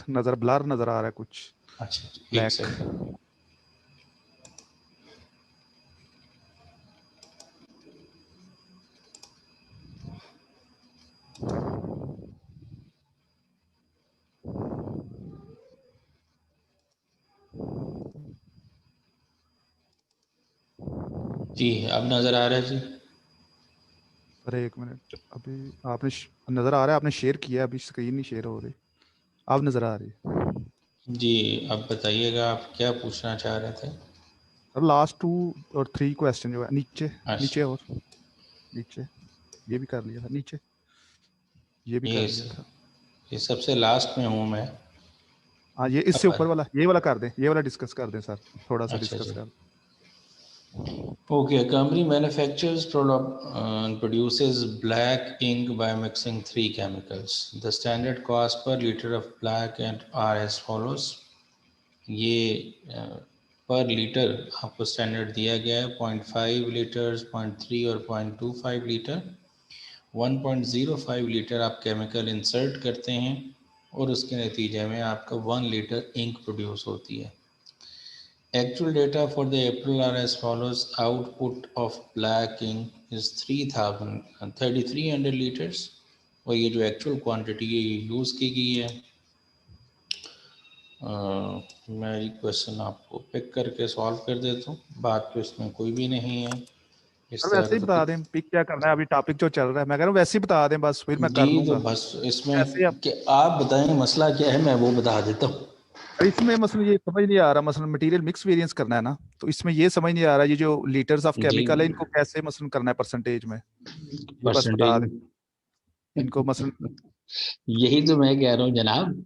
नजर ब्लर नजर आ रहा है कुछ अच्छा एक ब्लैक। सेकंड। जी अब नज़र आ रहा है जी। अरे एक मिनट, अभी आपने नजर आ रहा है, आपने शेयर किया है, अभी स्क्रीन नहीं शेयर हो रही। अब नजर आ रही है। जी अब बताइएगा आप क्या पूछना चाह रहे थे। सर लास्ट 2 और 3 क्वेश्चन जो है नीचे, नीचे अच्छा और नीचे, ये भी कर लिया था नीचे, ये भी ये कर लिया था। ये सबसे लास्ट में हूँ मैं। हाँ ये इससे अब ऊपर वाला, ये वाला कर दें, ये वाला डिस्कस कर दें सर, थोड़ा सा अच्छा डिस्कस जी। कर। Okay, a company manufactures product produces black ink by mixing three chemicals. The standard cost per liter of black and are as follows. ये पर लीटर आपको स्टैंडर्ड दिया गया है 0.5 लीटर, 0.3 और 0.25 लीटर। 1.05 लीटर आप केमिकल इंसर्ट करते हैं और उसके नतीजे में आपका 1 लीटर इंक प्रोड्यूस होती है। Actual data for the April are as follows. Output of black ink is 3,300 liters और ये जो एक्चुअल क्वांटिटी है ये यूज़ की गई है। मैं ये क्वेश्चन आपको पिक करके सॉल्व कर देता हूँ, बात तो इसमें कोई भी नहीं है इस सर तरह वैसे का ही तो बता कुछ। दें, पिक क्या करना है, अभी टॉपिक जो चल रहा है मैं कह रहा हूँ वैसे ही बता दें, बस फिर मैं जी कर तो लूंगा। बस इसमें ऐसे ही कि आप बताएं मसला क्या है, मैं वो बता देता हूँ। इसमें मसलन ये समझ नहीं आ रहा, मसलन मटेरियल मिक्स वेरिएंस करना है ना, तो इसमें ये समझ नहीं आ रहा ये जो लीटर्स ऑफ जी केमिकल है इनको कैसे मसलन करना है परसेंटेज में, ये बस परसेंटेज बता दें इनको मसलन। यही तो मैं कह रहा हूँ जनाब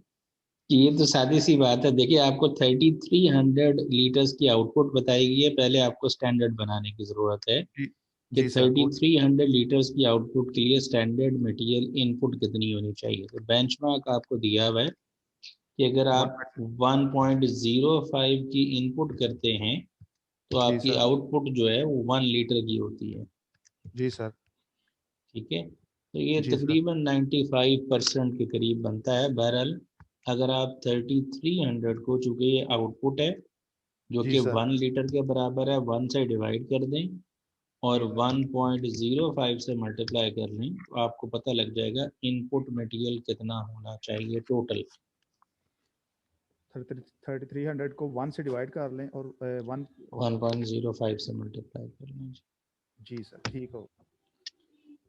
कि ये तो सादी सी बात है। देखिए आपको 3,300 लीटर्स की आउटपुट बताई गई है, पहले आपको स्टैंडर्ड बनाने की ज़रूरत है जी कि जी सर वो। 3,300 लीटर्स की आउटपुट के लिए स्टैंडर्ड मटेरियल इनपुट कितनी होनी चाहिए। तो बेंचमार्क आपको दिया हुआ है कि अगर वन। आप 1.05 की इनपुट करते हैं तो जी आपकी सर। आउटपुट जो है वो 1 लीटर की होती है। जी सर। ठीक है, तो ये जी सर। तकरीबन 95% के करीब बनता है। बहरहाल अगर आप 3,300 को, चूँकि ये आउटपुट है जो जी कि सर। 1 लीटर के बराबर है, 1 से डिवाइड कर दें और जी सर। 1.05 से मल्टीप्लाई कर लें तो आपको पता लग जाएगा इनपुट मटेरियल कितना होना चाहिए टोटल। 3,300 को 1 से डिवाइड कर लें और 1। 1.05 से मल्टीप्लाई कर लें। जी सर ठीक हो,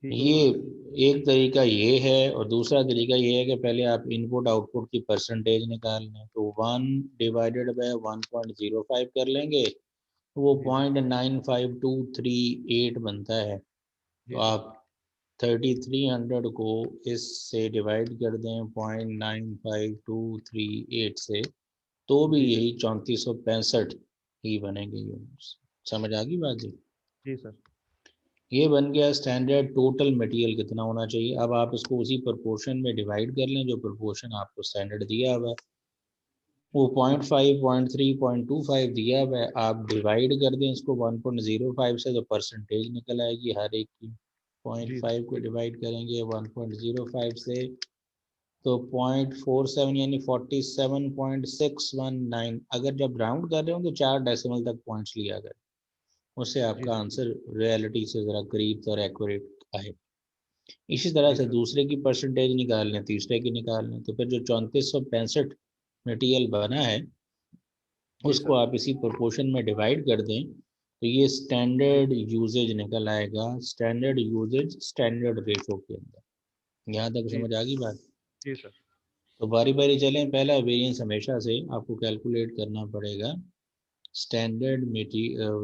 ठीक ये होगा सर। एक तरीका ये है और दूसरा तरीका ये है कि पहले आप इनपुट आउटपुट की परसेंटेज निकाल लें, तो 1/1.05 कर लेंगे तो वो जी सर। 0.95238 बनता है। तो जी सर। आप 3,300 को इससे डिवाइड कर दें 0.95238 से, तो भी जी सर। यही 3465 ही बनेंगे यूनिट्स। समझ आ गई बात जी। जी सर। ये बन गया स्टैंडर्ड टोटल मटेरियल कितना होना चाहिए। अब आप इसको उसी प्रोपोर्शन में डिवाइड कर लें जो प्रोपोर्शन आपको स्टैंडर्ड दिया हुआ है। वो 0.5 0.3 0.25 दिया हुआ है, आप डिवाइड कर दें इसको 1.05 से तो परसेंटेज निकल आएगी हर एक की। पॉइंट जी फाइव को डिवाइड करेंगे 1.05 से तो 0.47 यानी 47.619। अगर जब राउंड कर रहे हो तो 4 डेसिमल तक पॉइंट्स लिया करें, उससे जी आपका सर। आंसर रियलिटी से ज़रा करीब और एक्यूरेट आए। इसी तरह जी से सर। दूसरे की परसेंटेज निकाल लें, तीसरे की निकाल लें, तो फिर जो 3465 मटेरियल बना है जी उसको सर। आप इसी प्रोपोर्शन में डिवाइड कर दें तो ये जी स्टैंडर्ड यूजेज निकल आएगा। स्टैंडर्ड यूजेज स्टैंडर्ड रेशो के अंदर। यहाँ तक जी समझ आ गई बात। जी सर। तो बारी बारी चलें। पहला वेरिएंस हमेशा से आपको कैलकुलेट करना पड़ेगा। स्टैंडर्ड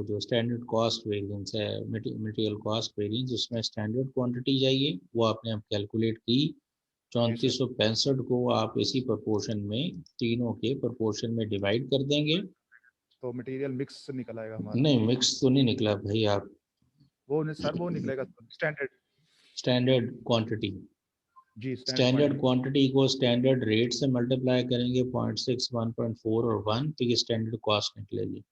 जो स्टैंडर्ड कॉस्ट वेरिएंस है, मटेरियल कॉस्ट वेरिएंस, उसमें स्टैंडर्ड क्वांटिटी चाहिए, वो आपने अब कैलकुलेट की। जी सर। 3465 को आप इसी प्रोपोर्शन में, तीनों के प्रोपोर्शन में डिवाइड कर देंगे। तो मटेरियल मिक्स निकल आएगा हमारा। नहीं मिक्स तो नहीं निकला भाई आप। वो नहीं सर, वो निकलेगा स्टैंडर्ड। स्टैंडर्ड क्वांटिटी, जी स्टैंडर्ड स्टैंडर्ड क्वांटिटी। क्वांटिटी को स्टैंडर्ड रेट से मल्टीप्लाई करेंगे 0.6 1.4 और 1, तो ये स्टैंडर्ड कॉस्ट निकलेगी।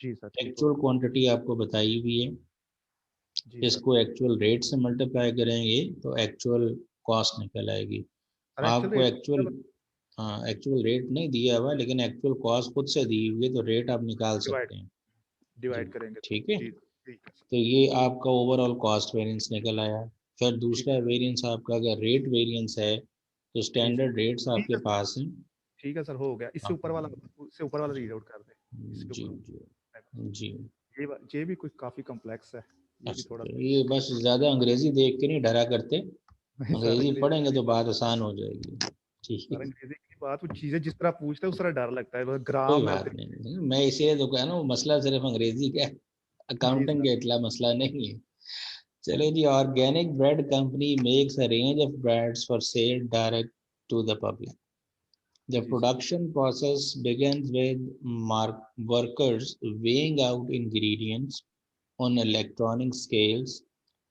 जी सर ठीक एक्चुअल होगा। क्वांटिटी आपको बताई हुई है, जी सर। इसको एक्चुअल रेट से मल्टीप्लाई करेंगे तो एक्चुअल कॉस्ट निकल आएगी। और एक्चुअली आपको एक्चुअल हाँ, एक्चुअल रेट नहीं दिया हुआ, लेकिन एक्चुअल कॉस्ट खुद से दी हुई है, तो रेट आप निकाल डिवाइड सकते हैं। जी, डिवाइड करेंगे तो ठीक है। जी ठीक है सर। तो ये आपका ओवरऑल कॉस्ट वेरिएंस निकल आया। फिर ठीक दूसरा है वेरिएंस आपका अगर रेट वेरिएंस है, तो जी सर। स्टैंडर्ड रेट्स ठीक आपके है पास हैं। ठीक है सर, हो गया। इससे ऊपर वाला जी रीड आउट कर दे। इसके जी ऊपर जी जी। ये भी कुछ काफी कॉम्प्लेक्स है। ये भी अच्छा, थोड़ा तो सा ये बस ज़्यादा अंग्रेजी देख के नहीं डरा करते, नहीं सर, अंग्रेजी अंग्रेजी पढ़ेंगे तो बात आसान हो जाएगी। ठीक है, सर अंग्रेजी की बात, वो चीजें जिस तरह पूछते हैं उस तरह डर लगता है, वो कोई ग्राम है बात नहीं, मैं इसीलिए तो कह रहा हूँ मसला सिर्फ अंग्रेजी का है, जी अकाउंटिंग सर। का इतना मसला नहीं है। चलो जी, organic bread company makes a range of breads for sale direct to the public. The जी sir. production process begins with workers weighing out ingredients on electronic scales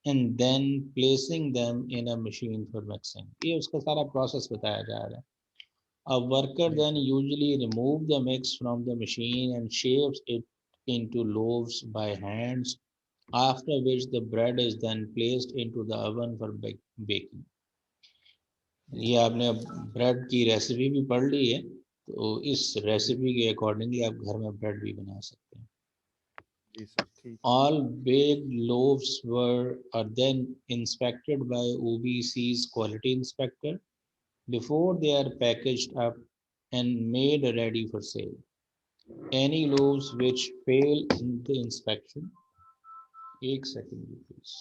and then placing them in a machine for mixing. ये उसका सारा process बताया जा रहा है। A worker जी then sir. usually removes the mix from the machine and shapes it into loaves by hands, after which the bread is then placed into the oven for baking. जी ये sir. आपने bread की recipe भी पढ़ ली है, तो इस जी recipe के accordingly आप घर में ब्रेड भी बना सकते हैं। जी सर। ठीक है। All baked loaves are then inspected by OBC's quality inspector before they are packaged up and made ready for sale. Any loaves which fail in the inspection, एक second please.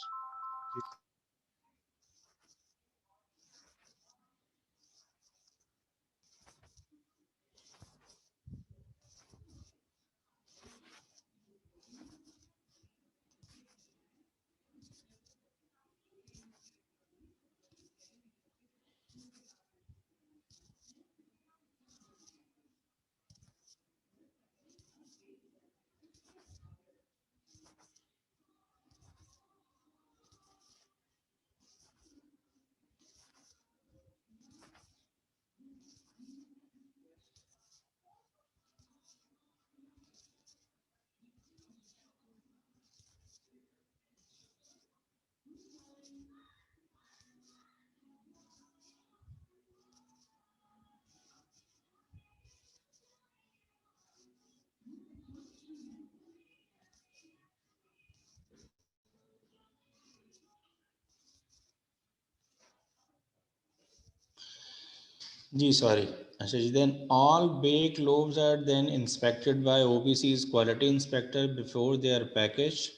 जी जी sorry. अच्छा जी, then all baked loaves are then inspected by OBC's quality inspector before they are packaged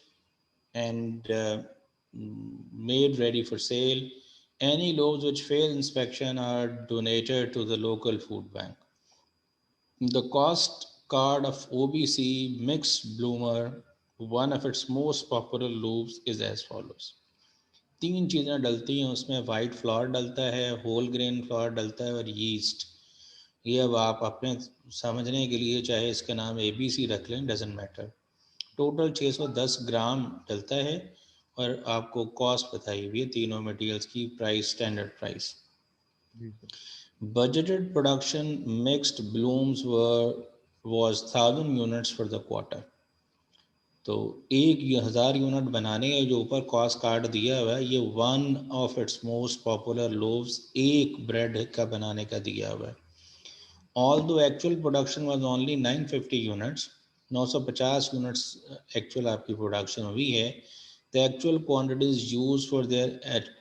and made ready for sale. Any loaves which fail inspection are donated to the local food bank. The cost card of OBC Mixed Bloomer, one of its most popular loaves, is as follows. तीन चीज़ें डलती हैं उसमें, white floor डलता है, whole grain floor डलता है, और यीस्ट। ये अब आप अपने समझने के लिए चाहे इसका नाम ABC रख लें, डजेंट मैटर। टोटल 610 ग्राम डलता है, और आपको कॉस्ट बताई हुई है तीनों मटेरियल्स की, price standard price. Ji sir. Budgeted production mixed blooms was 1,000 units for the quarter. तो 1,000 यूनिट बनाने का जो ऊपर कॉस्ट कार्ड दिया हुआ है, ये one of its most popular loaves, एक ब्रेड का बनाने का दिया हुआ है। Although actual production was only 950 units, 950 units actual आपकी प्रोडक्शन हुई है। The actual quantities use for their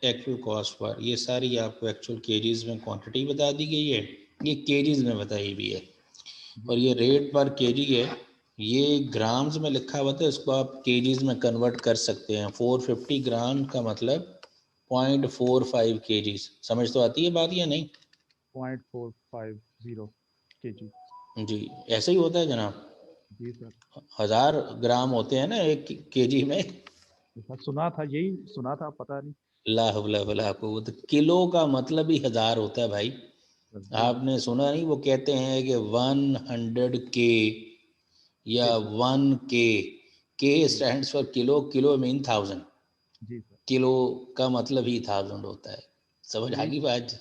actual cost per, ये सारी आपको एक्चुअल केजीज में क्वांटिटी बता दी गई है, ये केजीज में बताई हुई है, जी और ये रेट पर केजी है। ये ग्राम्स में लिखा हुआ था, इसको आप केजीज में कन्वर्ट कर सकते हैं। 450 ग्राम का मतलब 0.45 केजीज। समझ तो आती है बात या नहीं? 0.450 kg। जी, ऐसे ही होता है जनाब। जी सर। 1,000 ग्राम होते हैं ना एक केजी में। सर सुना था, यही सुना था, पता नहीं। ला हौला वला कुव्वत, किलो का मतलब ही 1,000 होता है भाई। सर जी आपने सुना नहीं, वो कहते हैं कि 100 के या जी सर। 1 के। K G stands for kilo, kilo mean 1,000, जी सर। किलो का मतलब ही 1,000 होता है। समझ आ यही गई बात?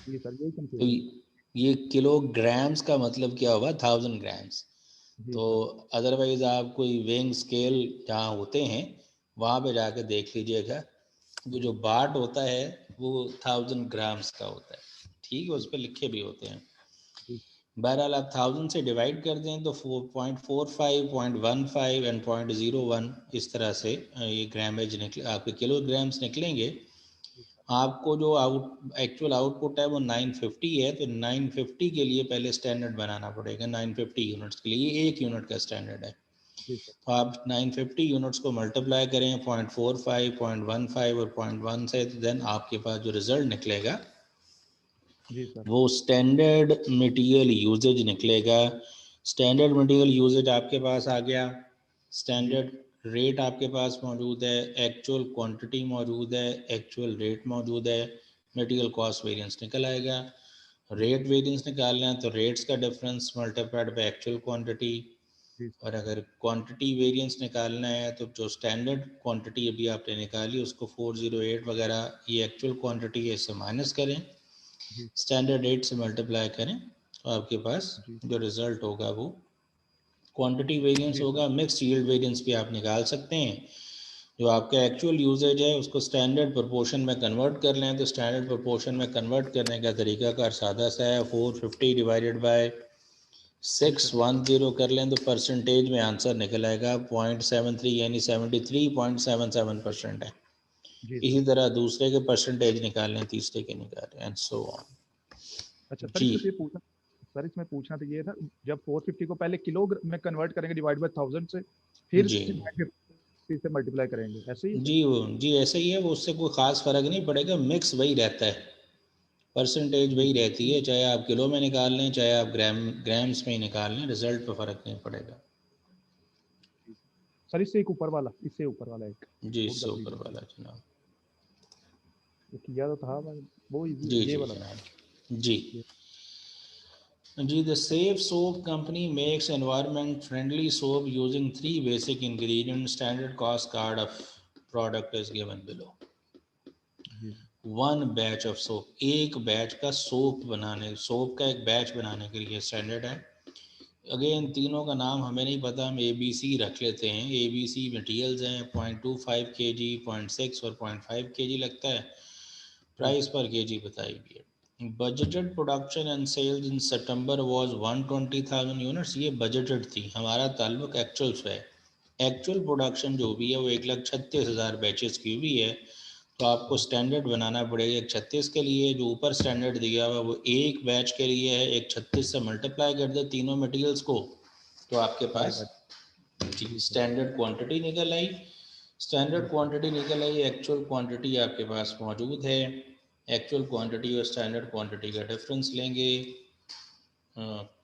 जी सर, यही तो कंफ्यूजन था। ये किलोग्राम्स का मतलब क्या होगा? 1,000 ग्राम्स। जी तो सर। अदरवाइज आप कोई वेइंग स्केल जहाँ होते हैं वहाँ पे जाके देख लीजिएगा, वो जो जी बाट होता है वो 1,000 ग्राम्स का होता है। ठीक है, उस जी पर लिखे भी होते हैं। बहरहाल आप 1000 से डिवाइड कर दें तो 4.45, 0.15 एंड 0.01 इस तरह से ये ग्रामेज निकले, आपके किलोग्राम्स निकलेंगे। आपको जो एक्चुअल आउटपुट है वो 950 है, तो 950 के लिए पहले स्टैंडर्ड बनाना पड़ेगा। 950 यूनिट्स के लिए ये 1 यूनिट का स्टैंडर्ड है। जी सर। तो आप 950 यूनिट्स को मल्टीप्लाई करें 0.45, 0.15 और 0.1 से, तो देन आपके पास जो रिजल्ट निकलेगा जी सर। वो स्टैंडर्ड मटेरियल यूजेज निकलेगा। स्टैंडर्ड मटेरियल यूजेज आपके पास आ गया, जी स्टैंडर्ड रेट आपके पास मौजूद है, एक्चुअल क्वांटिटी मौजूद है, एक्चुअल रेट मौजूद है, मटेरियल कॉस्ट वेरिएंस निकल आएगा। रेट वेरिएंस निकालना है तो रेट्स का difference multiplied by actual quantity, जी और सर। अगर क्वांटिटी वेरिएंस निकालना है तो जो स्टैंडर्ड क्वांटिटी अभी आपने निकाली उसको 408 वगैरह ये एक्चुअल क्वांटिटी है, इससे माइनस करें, जी सर। स्टैंडर्ड रेट से मल्टीप्लाई करें, तो आपके पास जी जो रिजल्ट होगा वो क्वांटिटी वेरिएंस जी सर। होगा। मिक्स्ड यील्ड वेरिएंस भी आप निकाल सकते हैं। जो आपका एक्चुअल यूजेज है उसको स्टैंडर्ड प्रोपोर्शन में कन्वर्ट कर लें, तो स्टैंडर्ड प्रोपोर्शन में कन्वर्ट करने का तरीकाकार सादा सा है, 450 डिवाइडेड बाय जी सर। 610 कर लें तो परसेंटेज में आंसर निकल आएगा 0.73, यानी 73.77% है। जी इसी सर। तरह दूसरे के परसेंटेज निकालें, तीसरे के निकालें, एंड सो ऑन। अच्छा सर, जी इसमें ये पूछना सर इसमें पूछना तो ये था, जब 450 को पहले किलो में कन्वर्ट करेंगे डिवाइड बाय 1000 से, फिर जी 950 से मल्टीप्लाई करेंगे, ऐसे ही है सर? जी ऐसे ही है वो, उससे कोई ख़ास फ़र्क नहीं पड़ेगा, मिक्स वही रहता है, परसेंटेज जी वही सर। रहती है, चाहे आप किलो में निकाल लें चाहे आप ग्राम्स में ही निकाल लें, रिजल्ट पे फ़र्क नहीं पड़ेगा। जी सर, इससे एक ऊपर वाला, इससे ऊपर वाला एक जी वो भी इससे बता ऊपर दीजिए। वाला जनाब। ये किया तो था वो इजी, जी ये जी वाला था। जनाब जी। ये जी, the safe soap company makes environment friendly soap using 3 basic ingredient, standard cost card of product is given below. जी वन बैच ऑफ सोप, एक बैच का सोप बनाने, सोप का एक बैच बनाने के लिए स्टैंडर्ड है। अगेन तीनों का नाम हमें नहीं पता, हम ए बी सी रख लेते हैं। ए बी सी मटीरियल्स हैं, 0.25 kg, 0.6 और 0.5 kg लगता है। जी प्राइस सर। पर केजी बताई गई है। Budgeted production and sales in September was 120,000 units, ये बजटेड थी, हमारा ताल्लुक एक्चुअल से है। एक्चुअल प्रोडक्शन जो भी है वो 1,36,000 बैचेस की हुई है। तो आपको स्टैंडर्ड बनाना पड़ेगा एक 36 के लिए, जो ऊपर स्टैंडर्ड दिया हुआ वो एक बैच के लिए है, एक 36 से मल्टीप्लाई कर दे तीनों मटेरियल्स को, तो आपके पास आएगा। जी जी सर। स्टैंडर्ड क्वांटिटी निकल आई। जी स्टैंडर्ड सर। क्वांटिटी निकल आई, एक्चुअल क्वांटिटी आपके पास मौजूद है। एक्चुअल क्वांटिटी और स्टैंडर्ड क्वांटिटी का डिफरेंस लेंगे,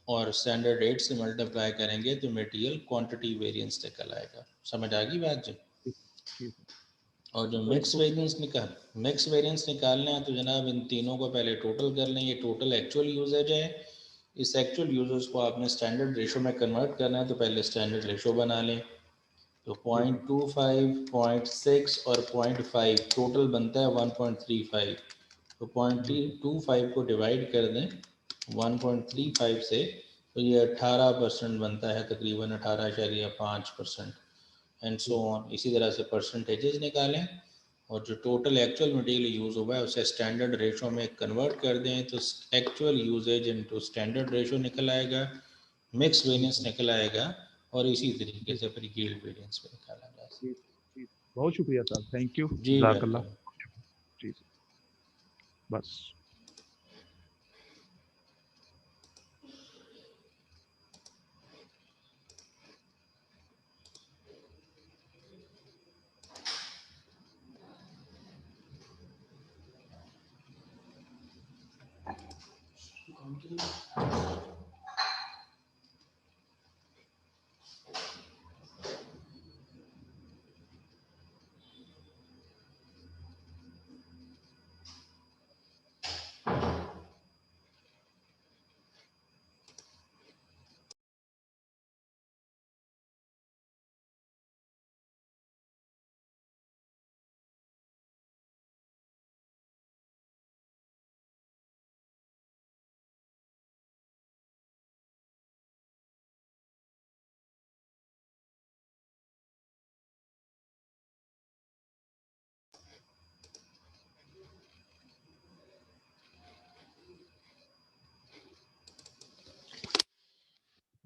और स्टैंडर्ड रेट से मल्टीप्लाई करेंगे तो मटेरियल क्वांटिटी वेरिएंस निकल आएगा। समझ आ गई बात जी? जी जी सर। और जो तो इसको मिक्स वेरिएंस निकालना है तो जनाब इन तीनों को पहले टोटल कर लें। ये टोटल एक्चुअल यूजेज है, इस एक्चुअल यूजेज को आपने स्टैंडर्ड रेशो में कन्वर्ट करना है, तो पहले स्टैंडर्ड रेशो बना लें। तो जी सर। 0.25, 0.6 और 0.5 टोटल बनता है 1.35। तो जी सर। 0.25 को डिवाइड कर दें 1.35 से, तो ये 18% बनता है, तकरीबन 18.5%, एंड जी सो ऑन। इसी तरह से परसेंटेजेस निकालें, और जो टोटल एक्चुअल मटेरियल यूज़ हुआ है उसे स्टैंडर्ड रेशो में कन्वर्ट कर दें, तो actual usages into standard ratio निकल आएगा, मिक्स जी वेरिएंस सर। निकल आएगा, और इसी तरीके जी से फिर यील्ड वेरिएंस भी निकाला जा जी सकता जी। बहुत शुक्रिया सर, थैंक यू, है। जी जज़ाकल्लाह। वेलकम। जी सर। बस।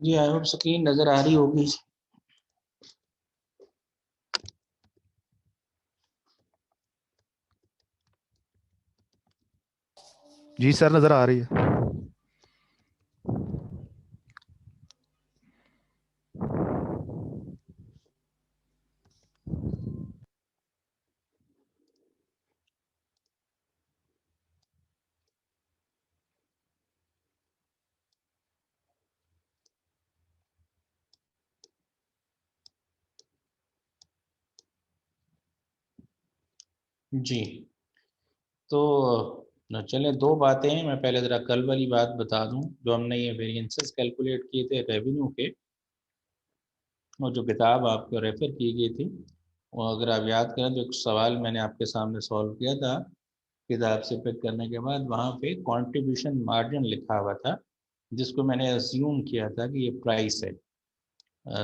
जी आई होप स्क्रीन नज़र आ रही होगी। जी सर, नज़र आ रही है। जी तो चले, दो बातें हैं। मैं पहले ज़रा कल वाली बात बता दूं, जो हमने ये वेरिएंसेस कैलकुलेट किए थे रेवेन्यू के, और जो किताब आपको रेफ़र की गई थी, वो अगर आप याद करें तो एक सवाल मैंने आपके सामने सॉल्व किया था किताब से पिक करने के बाद। वहाँ पे कंट्रीब्यूशन मार्जिन लिखा हुआ था, जिसको मैंने अज्यूम किया था कि ये प्राइस है।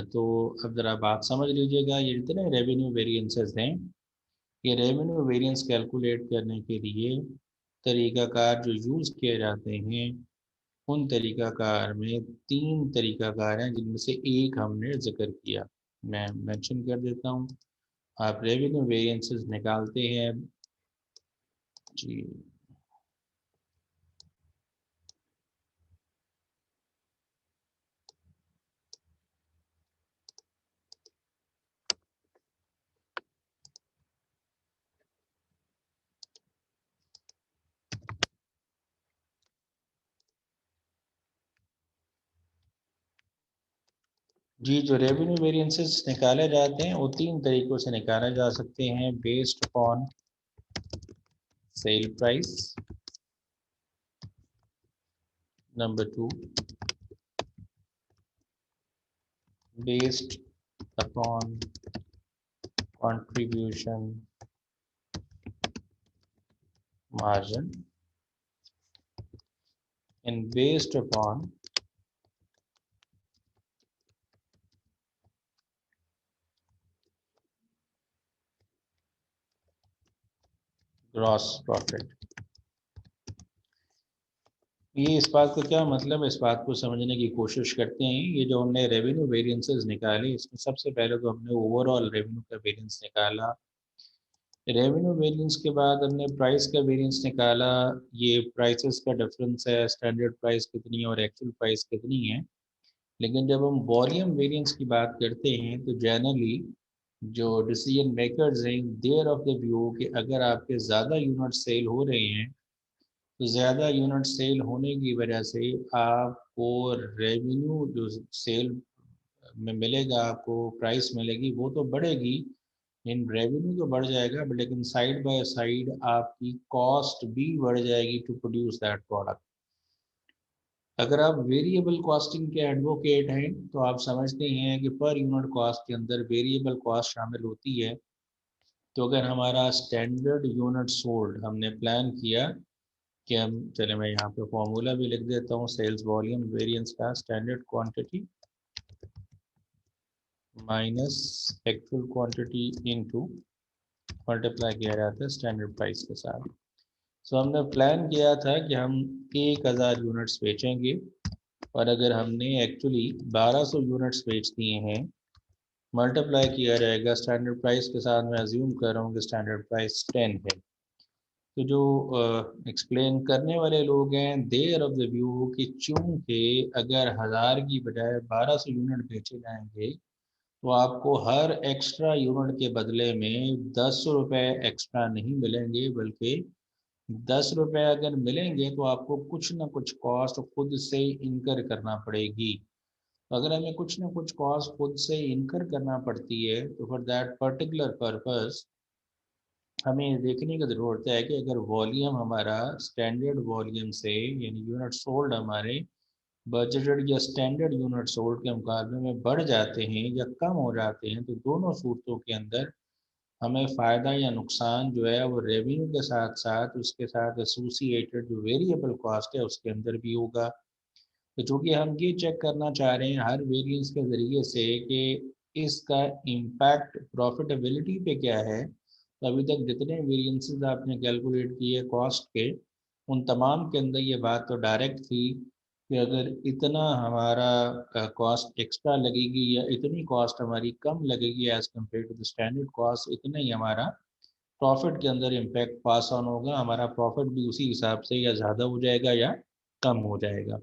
तो अब ज़रा बात समझ लीजिएगा, ये जितने रेवेन्यू वेरिएंसेस हैं, ये रेवेन्यू वेरिएंस कैलकुलेट करने के लिए तरीक़ाकार जो यूज़ किए जाते हैं, उन तरीक़ाकार में तीन तरीक़ाकार हैं, जिनमें से एक हमने ज़िक्र किया। मैं मेंशन कर देता हूँ। आप रेवेन्यू वेरिएंसेस निकालते हैं जी। जी जो रेवेन्यू वेरिएंसेस निकाले जाते हैं, वो तीन तरीक़ों से निकाले जा सकते हैं। Based upon sale price, number two based upon contribution margin, and based upon gross profit। ये इस बात का क्या मतलब है, इस बात को समझने की कोशिश करते हैं। ये जो हमने रेवेन्यू वेरिएंसेस निकाले, इसमें सबसे पहले तो हमने ओवरऑल रेवेन्यू का वेरिएंस निकाला। रेवेन्यू वेरिएंस के बाद हमने प्राइस का वेरिएंस निकाला। ये प्राइसेस का डिफरेंस है, स्टैंडर्ड प्राइस कितनी है और एक्चुअल प्राइस कितनी है। लेकिन जब हम वॉल्यूम वेरिएंस की बात करते हैं, तो जनरली जो डिसीजन मेकर्स हैं, देयर ऑफ द व्यू कि अगर आपके ज़्यादा यूनिट सेल हो रहे हैं, तो ज़्यादा यूनिट सेल होने की वजह से आपको रेवेन्यू जो सेल में मिलेगा, आपको प्राइस मिलेगी, वो तो बढ़ेगी। इन रेवेन्यू तो बढ़ जाएगा, बट लेकिन साइड बाय साइड आपकी कॉस्ट भी बढ़ जाएगी टू प्रोड्यूस दैट प्रोडक्ट। अगर आप वेरिएबल कॉस्टिंग के एडवोकेट हैं, तो आप समझते हैं कि पर यूनिट कॉस्ट के अंदर वेरिएबल कॉस्ट शामिल होती है। तो अगर हमारा स्टैंडर्ड यूनिट सोल्ड हमने प्लान किया कि हम, चले मैं यहाँ पे फॉर्मूला भी लिख देता हूँ, सेल्स वॉल्यूम वेरिएंस का, standard quantity minus actual quantity into multiply किया जाता है स्टैंडर्ड प्राइस के साथ। सो हमने प्लान किया था कि हम 1000 यूनिट्स बेचेंगे, और अगर हमने एक्चुअली 1200 यूनिट्स बेच दिए हैं, मल्टीप्लाई किया जाएगा स्टैंडर्ड प्राइस के साथ। मैं अज्यूम कर रहा हूँ कि स्टैंडर्ड प्राइस 10 है। तो जो एक्सप्लेन करने वाले लोग हैं, देयर ऑफ द व्यू कि चूँकि अगर 1000 की बजाय 1200 यूनिट बेचे जाएंगे, तो आपको हर एक्स्ट्रा यूनिट के बदले में 10 रुपये एक्स्ट्रा नहीं मिलेंगे, बल्कि 10 रुपये अगर मिलेंगे तो आपको कुछ ना कुछ कॉस्ट खुद से इनकर करना पड़ेगी। तो अगर हमें कुछ ना कुछ कॉस्ट खुद से इनकर करना पड़ती है, तो फॉर दैट पर्टिकुलर पर्पस हमें ये देखने की ज़रूरत है कि अगर वॉल्यूम हमारा स्टैंडर्ड वॉल्यूम से, यानी यूनिट सोल्ड हमारे बजटेड या स्टैंडर्ड यूनिट सोल्ड के मुकाबले में बढ़ जाते हैं या कम हो जाते हैं, तो दोनों सूरतों के अंदर हमें फ़ायदा या नुकसान जो है वो रेवेन्यू के साथ साथ उसके साथ एसोसिएटेड जो वेरिएबल कॉस्ट है उसके अंदर भी होगा। तो चूँकि हम ये चेक करना चाह रहे हैं हर वेरिएंस के ज़रिए से कि इसका इम्पैक्ट प्रॉफिटेबिलिटी पे क्या है, तो अभी तक जितने वेरिएंसेस आपने कैलकुलेट किए कॉस्ट के, उन तमाम के अंदर ये बात तो डायरेक्ट थी कि अगर इतना हमारा कॉस्ट एक्स्ट्रा लगेगी या इतनी कॉस्ट हमारी कम लगेगी as compare to the standard cost, इतना ही हमारा प्रॉफिट के अंदर इम्पैक्ट पास ऑन होगा, हमारा प्रॉफिट भी उसी हिसाब से या ज़्यादा हो जाएगा या कम हो जाएगा।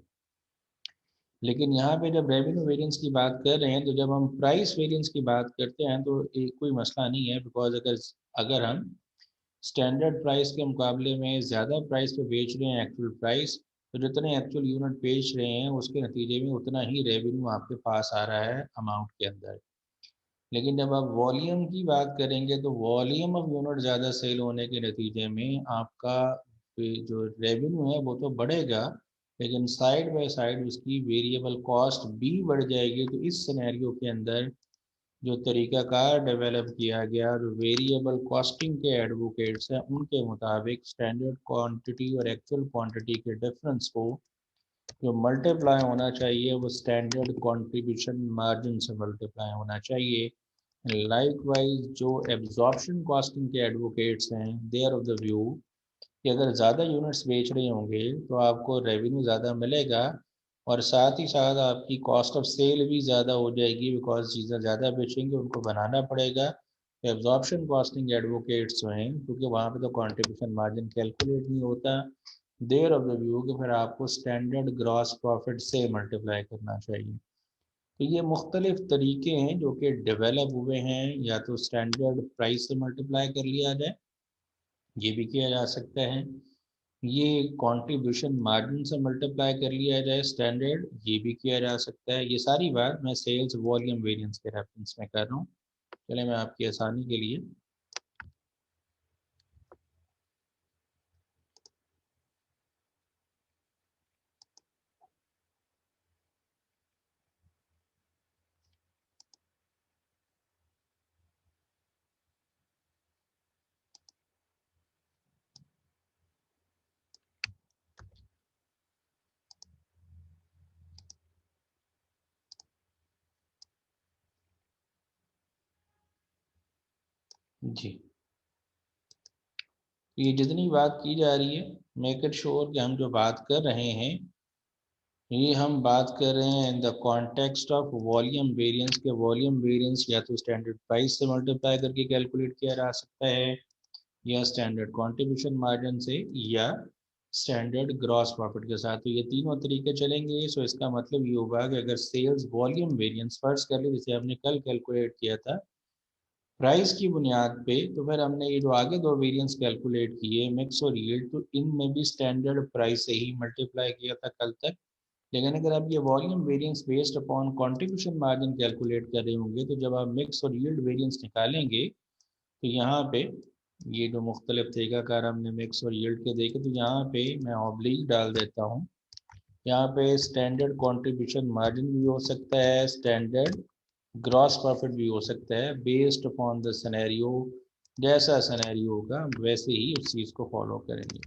लेकिन यहाँ पे जब रेवेन्यू वेरिएंस की बात कर रहे हैं, तो जब हम प्राइस वेरिएंस की बात करते हैं तो एक कोई मसला नहीं है, बिकॉज अगर अगर हम स्टैंडर्ड प्राइस के मुकाबले में ज़्यादा प्राइस पे बेच रहे हैं एक्चुअल प्राइस, तो जितने एक्चुअल यूनिट बेच रहे हैं उसके नतीजे में उतना ही रेवेन्यू आपके पास आ रहा है अमाउंट के अंदर। लेकिन जब आप वॉल्यूम की बात करेंगे तो वॉल्यूम ऑफ यूनिट ज़्यादा सेल होने के नतीजे में आपका जो रेवेन्यू है वो तो बढ़ेगा, लेकिन साइड बाय साइड उसकी वेरिएबल कॉस्ट भी बढ़ जाएगी। तो इस सिनेरियो के अंदर जो तरीक़ाकार डेवलप किया गया और वेरिएबल कॉस्टिंग के एडवोकेट्स हैं उनके मुताबिक स्टैंडर्ड क्वांटिटी और एक्चुअल क्वांटिटी के डिफरेंस को जो मल्टीप्लाई होना चाहिए वो स्टैंडर्ड कंट्रीब्यूशन मार्जिन से मल्टीप्लाई होना चाहिए। लाइकवाइज जो एब्जॉर्प्शन कॉस्टिंग के एडवोकेट्स हैं they are of the view कि अगर ज़्यादा यूनिट्स बेच रहे होंगे तो आपको रेवेन्यू ज़्यादा मिलेगा और साथ ही साथ आपकी कॉस्ट ऑफ सेल भी ज़्यादा हो जाएगी, बिकॉज चीज़ें ज़्यादा बेचेंगे उनको बनाना पड़ेगा। तो एब्जॉर्प्शन कॉस्टिंग एडवोकेट्स जो हैं, क्योंकि वहाँ पे तो कंट्रीब्यूशन मार्जिन कैलकुलेट नहीं होता, देयर ऑफ द व्यू कि फिर आपको स्टैंडर्ड ग्रॉस प्रॉफिट से मल्टीप्लाई करना चाहिए। तो ये मुख्तलिफ तरीके हैं जो कि डेवलप हुए हैं, या तो स्टैंडर्ड प्राइस से मल्टीप्लाई कर लिया जाए, ये भी किया जा सकता है, ये कंट्रीब्यूशन मार्जिन से मल्टीप्लाई कर लिया जाए स्टैंडर्ड, ये भी किया जा सकता है। ये सारी बात मैं सेल्स वॉल्यूम वेरिएंस के रेफरेंस में कर रहा हूँ। चले मैं आपकी आसानी के लिए जी, ये जितनी बात की जा रही है, मेक इट श्योर कि हम जो बात कर रहे हैं ये हम बात कर रहे हैं in the context of volume variance के। वॉल्यूम वेरिएंस या तो स्टैंडर्ड प्राइस से मल्टीप्लाई करके कैलकुलेट किया जा सकता है, या स्टैंडर्ड कंट्रीब्यूशन मार्जिन से, या स्टैंडर्ड ग्रॉस प्रॉफिट के साथ। तो ये तीनों तरीके चलेंगे। सो इसका मतलब ये होगा कि अगर सेल्स वॉल्यूम वेरिएंस फर्स्ट कर ले, जैसे हमने कल कैलकुलेट किया था प्राइस की बुनियाद पे, तो फिर हमने ये जो आगे दो वेरिएंस कैलकुलेट किए मिक्स और यील्ड, तो इनमें भी स्टैंडर्ड प्राइस से ही मल्टीप्लाई किया था कल तक। लेकिन अगर आप ये volume variance based upon contribution margin calculate कर रहे होंगे, तो जब आप मिक्स और यील्ड वेरिएंस निकालेंगे तो यहाँ पे ये जो मुख्तलिफ तरीक़ाकार हमने मिक्स और यील्ड के देखे, तो यहाँ पे मैं ऑब्लिक डाल देता हूँ। यहाँ पे स्टैंडर्ड कंट्रीब्यूशन मार्जिन भी हो सकता है, स्टैंडर्ड ग्रॉस प्रॉफिट भी हो सकता है, बेस्ड अपॉन द सिनेरियो। जैसा सिनेरियो होगा वैसे ही उस चीज़ को फॉलो करेंगे।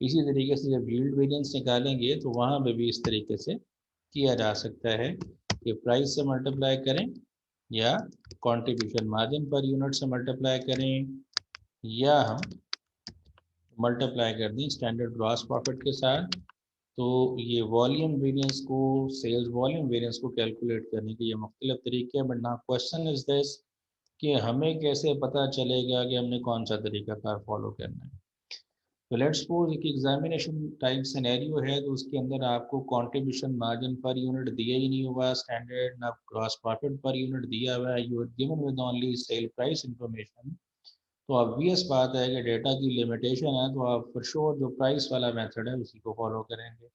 इसी तरीके से जब यील्ड वेरिएंस निकालेंगे तो वहाँ पे भी इस तरीके से किया जा सकता है कि प्राइस से मल्टीप्लाई करें, या कंट्रीब्यूशन मार्जिन पर यूनिट से मल्टीप्लाई करें, या हम मल्टीप्लाई कर दें स्टैंडर्ड ग्रॉस प्रॉफिट के साथ। तो ये वॉल्यूम वेरिएंस को, सेल्स वॉल्यूम वेरिएंस को कैलकुलेट करने के ये मुख्तलिफ तरीके हैं। बट ना क्वेश्चन इज दिस कि हमें कैसे पता चलेगा कि हमने कौन सा तरीका कार फॉलो करना है। तो लेट्स सपोज एक एग्जामिनेशन टाइप सिनेरियो है, तो उसके अंदर आपको कंट्रीब्यूशन मार्जिन पर यूनिट दिया ही नहीं हुआ स्टैंडर्ड, ना ग्रॉस प्रॉफिट पर यूनिट दिया हुआ है, you are given with only sale price information. तो ऑब्वियस बात है कि डेटा की लिमिटेशन है, तो आप फॉर श्योर जो प्राइस वाला मेथड है उसी को फॉलो करेंगे।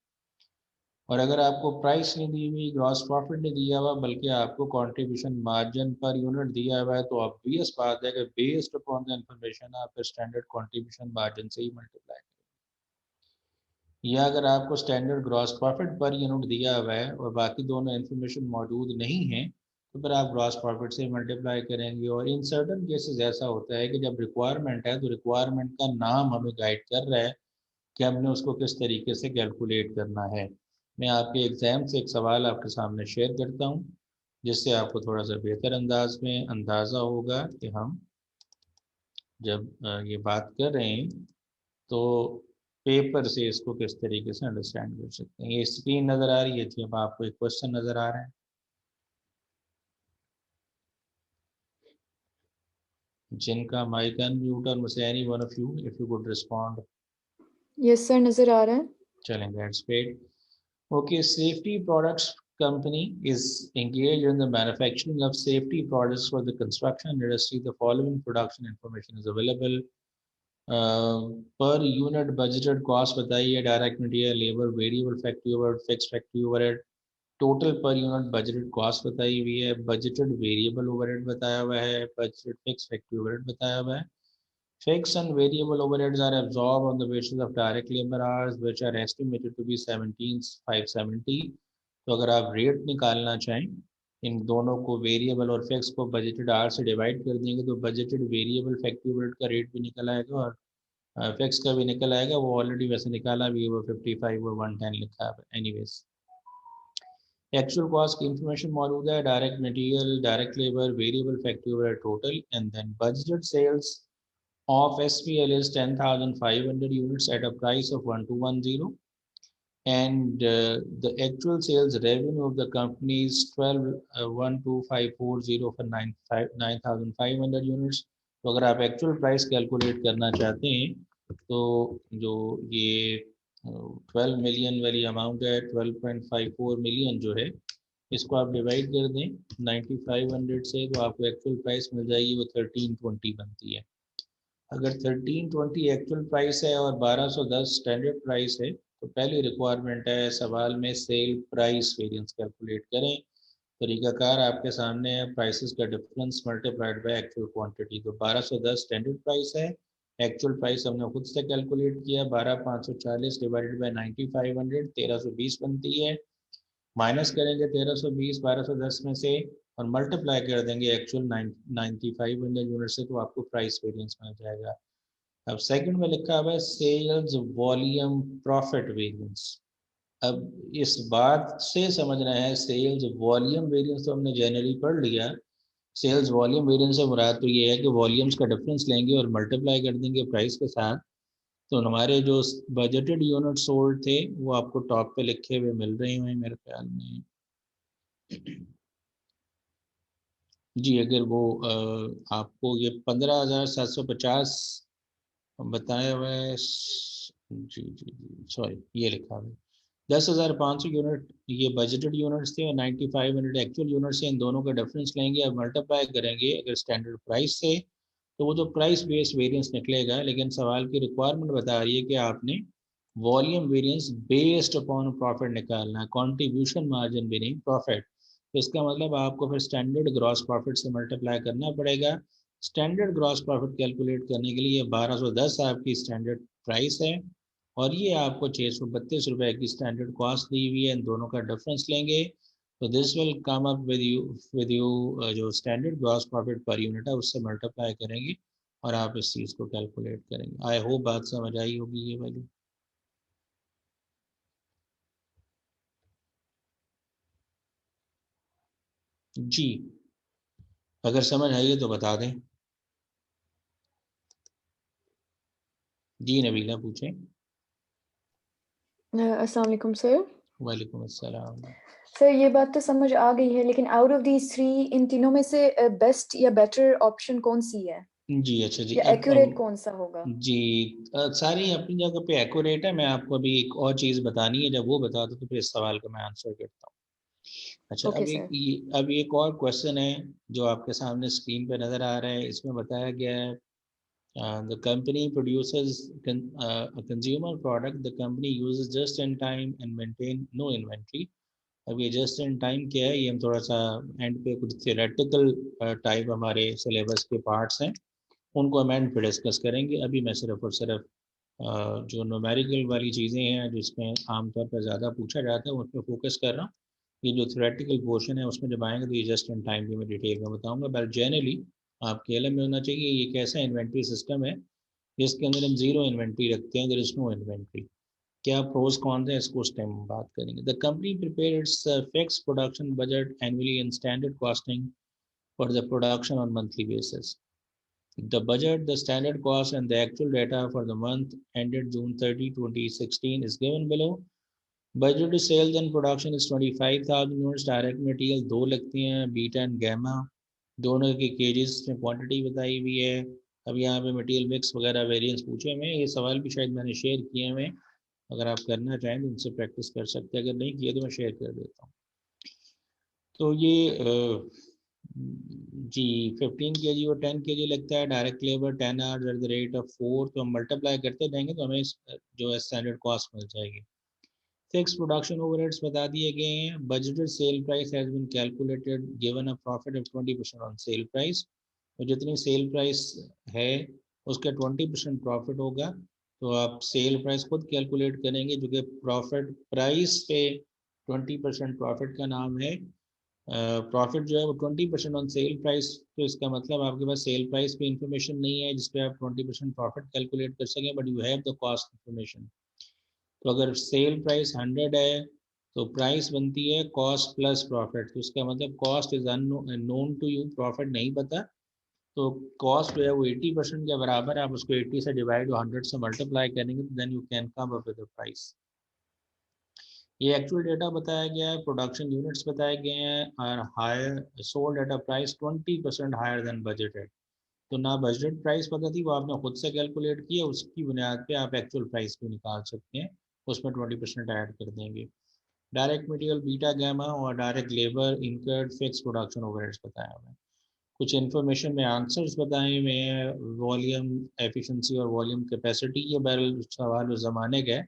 और अगर आपको प्राइस नहीं दी हुई, ग्रॉस प्रॉफिट नहीं दिया हुआ, बल्कि आपको कंट्रीब्यूशन मार्जिन पर यूनिट दिया हुआ है, तो ऑब्वियस बात है कि बेस्ड अपॉन द इंफॉर्मेशन आप स्टैंडर्ड कंट्रीब्यूशन मार्जिन से ही मल्टीप्लाई करें। या अगर आपको standard gross profit per unit दिया हुआ है और बाकी दोनों इन्फॉर्मेशन मौजूद नहीं है, तो फिर आप ग्रॉस प्रॉफिट से मल्टीप्लाई करेंगे। और इन सर्टन केसेस ऐसा होता है कि जब रिक्वायरमेंट है तो रिक्वायरमेंट का नाम हमें गाइड कर रहा है कि हमने उसको किस तरीके से कैलकुलेट करना है। मैं आपके एग्ज़ाम से एक सवाल आपके सामने शेयर करता हूँ, जिससे आपको थोड़ा सा बेहतर अंदाज में अंदाज़ा होगा कि हम जब ये बात कर रहे हैं तो पेपर से इसको किस तरीके से अंडरस्टैंड कर सकते हैं। ये स्क्रीन नज़र आ रही है थी, अब आपको एक क्वेश्चन नज़र आ रहा है जिनका माइक अनम्यूट और मुझसे any one of you if you could respond. Yes sir, नजर आ रहा है। चलें, that's great. Okay, safety products company is engaged in the manufacturing of safety products for the construction industry. The following production information is available. Per unit budgeted cost बताइए, direct material, labor, variable factory overhead, fixed factory overhead. Total per unit budgeted cost बताई हुई है, budgeted variable overhead बताया हुआ है, budgeted fixed factory overhead बताया हुआ है. Fixed and variable overheads are absorbed on the basis of direct labor hours, which are estimated to be 17,570. तो अगर आप रेट निकालना चाहें इन दोनों को, वेरिएबल और फिक्स को बजटेड आवर से डिवाइड कर देंगे तो बजटेड वेरिएबल फैक्ट्री ओवरहेड का रेट भी निकल आएगा और फिक्स का भी निकल आएगा। वो ऑलरेडी वैसे निकाला भी, वो 55 और 110 लिखा है। एनीवेज, एक्चुअल कॉस्ट की इंफॉर्मेशन मौजूद है, direct material, direct labour, variable factory overhead total, and then budgeted sales of SPL is 10,500 units at a price of 1210, and the actual sales revenue of the company is 12,12540 for 9,500 units. तो अगर आप actual price calculate करना चाहते हैं तो जो ये 12 million वाली अमाउंट है, 12.54 मिलियन जो है, इसको आप डिवाइड कर दें 9,500 से तो आपको एक्चुअल प्राइस मिल जाएगी, वो 1320 बनती है। अगर 1320 एक्चुअल प्राइस है और 1210 स्टैंडर्ड प्राइस है तो पहली रिक्वायरमेंट है सवाल में सेल प्राइस वेरिएंस कैलकुलेट करें। तरीकाकार आपके सामने है, प्राइसेस का difference multiplied by actual quantity. तो 1210 स्टैंडर्ड प्राइस है, एक्चुअल प्राइस हमने खुद से कैलकुलेट किया, 12,540 डिवाइडेड बाय 9,500 1320 बनती है। माइनस करेंगे 1320 1210 में से और मल्टीप्लाई कर देंगे एक्चुअल 9,500 यूनिट से, तो आपको प्राइस वेरिएंस मिल जाएगा। अब सेकंड में लिखा हुआ है सेल्स वॉल्यूम प्रॉफिट वेरिएंस। अब इस बात से समझना है, सेल्स वॉल्यूम वेरिएंस तो हमने जनरली पढ़ लिया, सेल्स वॉल्यूम वेरिएंस से मुराद तो ये है कि वॉल्यूम्स का डिफरेंस लेंगे और मल्टीप्लाई कर देंगे प्राइस के साथ। तो हमारे जो बजटेड यूनिट सोल्ड थे वो आपको टॉप पे लिखे हुए मिल रहे हैं मेरे ख्याल में जी। अगर वो आपको ये 15,750 बताया हुआ है जी जी जी, सॉरी ये लिखा हुआ है 10,500 यूनिट ये बजटेड यूनिट्स थे और 9,500 एक्चुअल यूनिट्स हैं। इन दोनों का डिफरेंस लेंगे और मल्टीप्लाई करेंगे अगर स्टैंडर्ड प्राइस से, तो वो तो प्राइस बेस्ड वेरिएंस निकलेगा। लेकिन सवाल की रिक्वायरमेंट बता रही है कि आपने volume variance based upon profit निकालना है, कॉन्ट्रीब्यूशन मार्जिन भी नहीं, प्रॉफिट। तो इसका मतलब आपको फिर स्टैंडर्ड ग्रॉस प्रॉफिट से मल्टीप्लाई करना पड़ेगा। स्टैंडर्ड ग्रॉस प्रॉफिट कैलकुलेट करने के लिए 1210 आपकी स्टैंडर्ड प्राइस है और ये आपको 632 रुपए की स्टैंडर्ड कॉस्ट दी हुई है। इन दोनों का डिफरेंस लेंगे तो this will come up with you जो standard gross profit per unit है उससे मल्टीप्लाई करेंगे और आप इस चीज़ को कैलकुलेट करेंगे। आई होप बात समझ आई होगी ये वाली। जी, अगर समझ आई है तो बता दें। जी नबीला पूछें। अस्सलाम वालेकुम सर। वालेकुम अस्सलाम। सर ये बात तो समझ आ गई है, लेकिन आउट ऑफ दीज थ्री इन तीनों में से बेस्ट या बेटर ऑप्शन कौन सी है, जी अच्छा जी, या एक्यूरेट कौन सा होगा? जी सारी अपनी जगह पे एक्यूरेट है। मैं आपको अभी एक और चीज़ बतानी है, जब वो बता दो तो फिर इस सवाल का मैं आंसर करता हूँ। अच्छा, ओके सर। अब एक और क्वेश्चन है जो आपके सामने स्क्रीन पे नज़र आ रहा है। इसमें बताया गया है the company produces a consumer product, the company uses just in time and maintain no inventory। अब ये जस्ट इन टाइम क्या है, ये हम थोड़ा सा एंड पे कुछ थियोरेटिकल टाइप हमारे सिलेबस के पार्ट्स हैं, उनको हम एंड पे डिस्कस करेंगे। अभी मैं सिर्फ और सिर्फ जो न्यूमेरिकल वाली चीज़ें हैं जिसमें आमतौर पर ज़्यादा पूछा जाता है उस पर फोकस कर रहा हूँ। ये जो थियोरेटिकल पोर्शन है उसमें जब आएंगे तो ये जस्ट इन टाइम भी मैं डिटेल में बताऊँगा। बट जनरली आपके एलएम में होना चाहिए ये कैसा इन्वेंट्री सिस्टम है जिसके अंदर हम जीरो इन्वेंट्री रखते हैं, देयर इज नो इन्वेंट्री। क्या प्रोज कौन है इसको उस टाइम हम बात करेंगे। The company prepare it's fix production budget annually in standard costing for the production on monthly basis. The budget, the standard cost, and the actual data for the month ended June 30, 2016 is given below. Budget to sales and production is 25,000 units. Direct material 2 लगती हैं, beta and gamma, दोनों के केजेस में quantity बताई हुई है. अब यहाँ पे मटेरियल मिक्स वगैरह वेरिएंस पूछे हुए हैं. ये सवाल भी शायद मैंने शेयर किए हुए हैं, अगर आप करना चाहें तो उनसे प्रैक्टिस कर सकते हैं, अगर नहीं किए तो मैं शेयर कर देता हूँ. तो ये जी 15 kg और 10 kg लगता है. Direct labour 10 hours at the rate of 4, तो हम मल्टीप्लाई करते जाएंगे तो हमें जो है स्टैंडर्ड कॉस्ट मिल जाएगी. फिक्स प्रोडक्शन ओवरहेड्स बता दिए गए हैं. Budgeted sale price has been calculated given a profit of 20% on sale price. तो जितनी सेल प्राइस है उसके 20% प्रॉफिट होगा. तो आप सेल प्राइस खुद कैलकुलेट करेंगे, जो कि प्रॉफिट प्राइस पे 20% प्रॉफिट का नाम है. प्रॉफिट जो है वो 20% ऑन सेल प्राइस. तो इसका मतलब आपके पास सेल प्राइस पे इंफॉर्मेशन नहीं है जिसपे आप 20% प्रॉफिट कैलकुलेट कर सकें, but you have the cost information. तो अगर सेल प्राइस 100 है तो प्राइस बनती है कॉस्ट प्लस प्रॉफिट. तो इसका मतलब cost is unknown to you, profit नहीं पता. तो कॉस्ट जो है वो 80% के बराबर है. आप उसको 80 से डिवाइड 100 से मल्टीप्लाई करेंगे तो then you can come up with the price. ये एक्चुअल डेटा बताया गया है, प्रोडक्शन यूनिट्स बताए गए हैं, और higher sold at a price 20% higher than budgeted. तो ना बजट प्राइस पता थी, वो आपने खुद से कैलकुलेट किया, उसकी बुनियाद पे आप एक्चुअल प्राइस भी निकाल सकते हैं, उसमें 20% ऐड कर देंगे. डायरेक्ट मटेरियल बीटा गैमा और direct labour incurred fix production overheads बताया हुआ है. कुछ इन्फॉर्मेशन में आंसर्स बताए हुए हैं. वॉल्यूम एफिशिएंसी और वॉल्यूम कैपेसिटी, ये बैरल सवाल उस ज़माने का है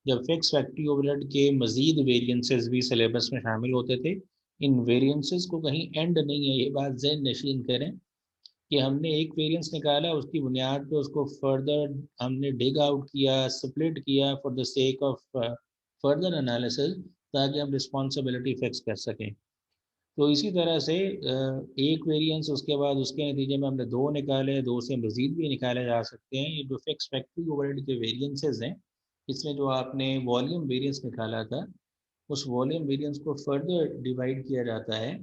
जब फिक्स फैक्ट्री ओवरहेड के मज़ीद वेरिएंसेस भी सिलेबस में शामिल होते थे. इन वेरिएंसेस को कहीं एंड नहीं है, ये बात ज़हन नशीन करें कि हमने एक वेरिएंस निकाला, उसकी बुनियाद पे उसको फर्दर हमने डिग आउट किया, स्प्लिट किया for the sake of further analysis, ताकि हम रिस्पॉन्सिबिलिटी फिक्स कर सकें. तो इसी तरह से एक वेरिएंस, उसके बाद उसके नतीजे में हमने 2 निकाले, 2 से मज़ीद भी निकाले जा सकते हैं. ये जो फिक्स फैक्ट्री ओवरहेड के वेरिएंसेस हैं, इसमें जो आपने वॉल्यूम वेरिएंस निकाला था, उस वॉल्यूम वेरिएंस को फर्दर डिवाइड किया जाता है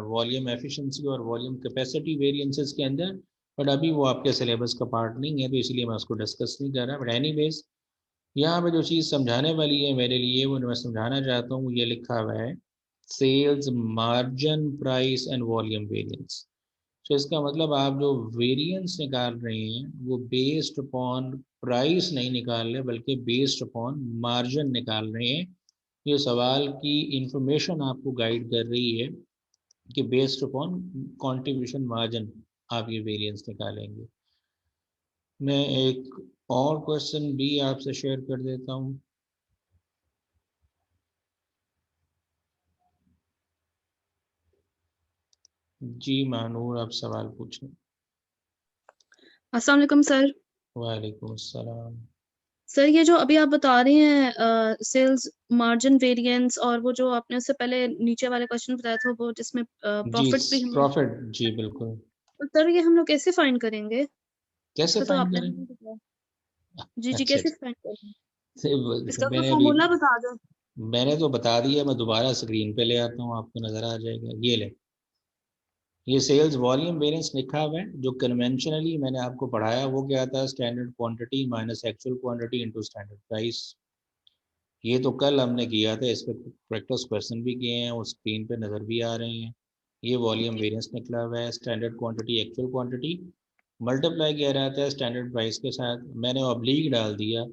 वॉल्यूम एफिशिएंसी और वॉल्यूम कैपेसिटी वेरिएंसेस के अंदर. बट अभी वो आपके सिलेबस का पार्ट नहीं है, तो इसलिए मैं उसको डिस्कस नहीं कर रहा. बट एनीवेज, यहाँ पे जो चीज़ समझाने वाली है मेरे लिए, वो मैं समझाना चाहता हूँ. ये लिखा हुआ है sales margin price and volume variance. तो इसका मतलब आप जो वेरिएंस निकाल रहे हैं वो बेस्ड अपॉन प्राइस नहीं निकाल रहे, बल्कि बेस्ड अपॉन मार्जिन निकाल रहे हैं. ये सवाल की इंफॉर्मेशन आपको गाइड कर रही है कि बेस्ड अपॉन कंट्रीब्यूशन मार्जिन आप ये वेरिएंस निकालेंगे. मैं एक और क्वेश्चन भी आपसे शेयर कर देता हूँ. जी मानूर, आप सवाल पूछें. अस्सलाम वालेकुम सर. वालेकुम अस्सलाम. सर ये जो अभी आप बता रहे हैं सेल्स मार्जिन वेरिएंस, और वो जो आपने उससे पहले नीचे वाले क्वेश्चन बताया था वो जिसमें जी प्रॉफिट भी हमें, प्रॉफिट, जी बिल्कुल. तो सर ये हम लोग कैसे फाइंड करेंगे? कैसे इसका तो फाइंड आपने करें? नहीं बताया. जी जी, अच्छा कैसे अच्छा. फाइंड करेंगे? देखो, इसका कोई फॉर्मूला बता दो. मैंने तो बता दिया, मैं दोबारा स्क्रीन पे ले आता हूँ, आपको नजर आ जाएगा. ये ले, ये सेल्स वॉल्यूम वेरिएंस लिखा हुआ है. जो कन्वेंशनली मैंने आपको पढ़ाया वो क्या था, standard quantity minus actual quantity into standard price. ये तो कल हमने किया था, इस पर प्रैक्टिस क्वेश्चन भी किए हैं, और स्क्रीन पे नज़र भी आ रहे हैं. ये वॉल्यूम वेरिएंस निकला हुआ है. Standard quantity actual quantity multiply किया रहता है स्टैंडर्ड प्राइस के साथ. मैंने ऑब्लिक डाल दिया.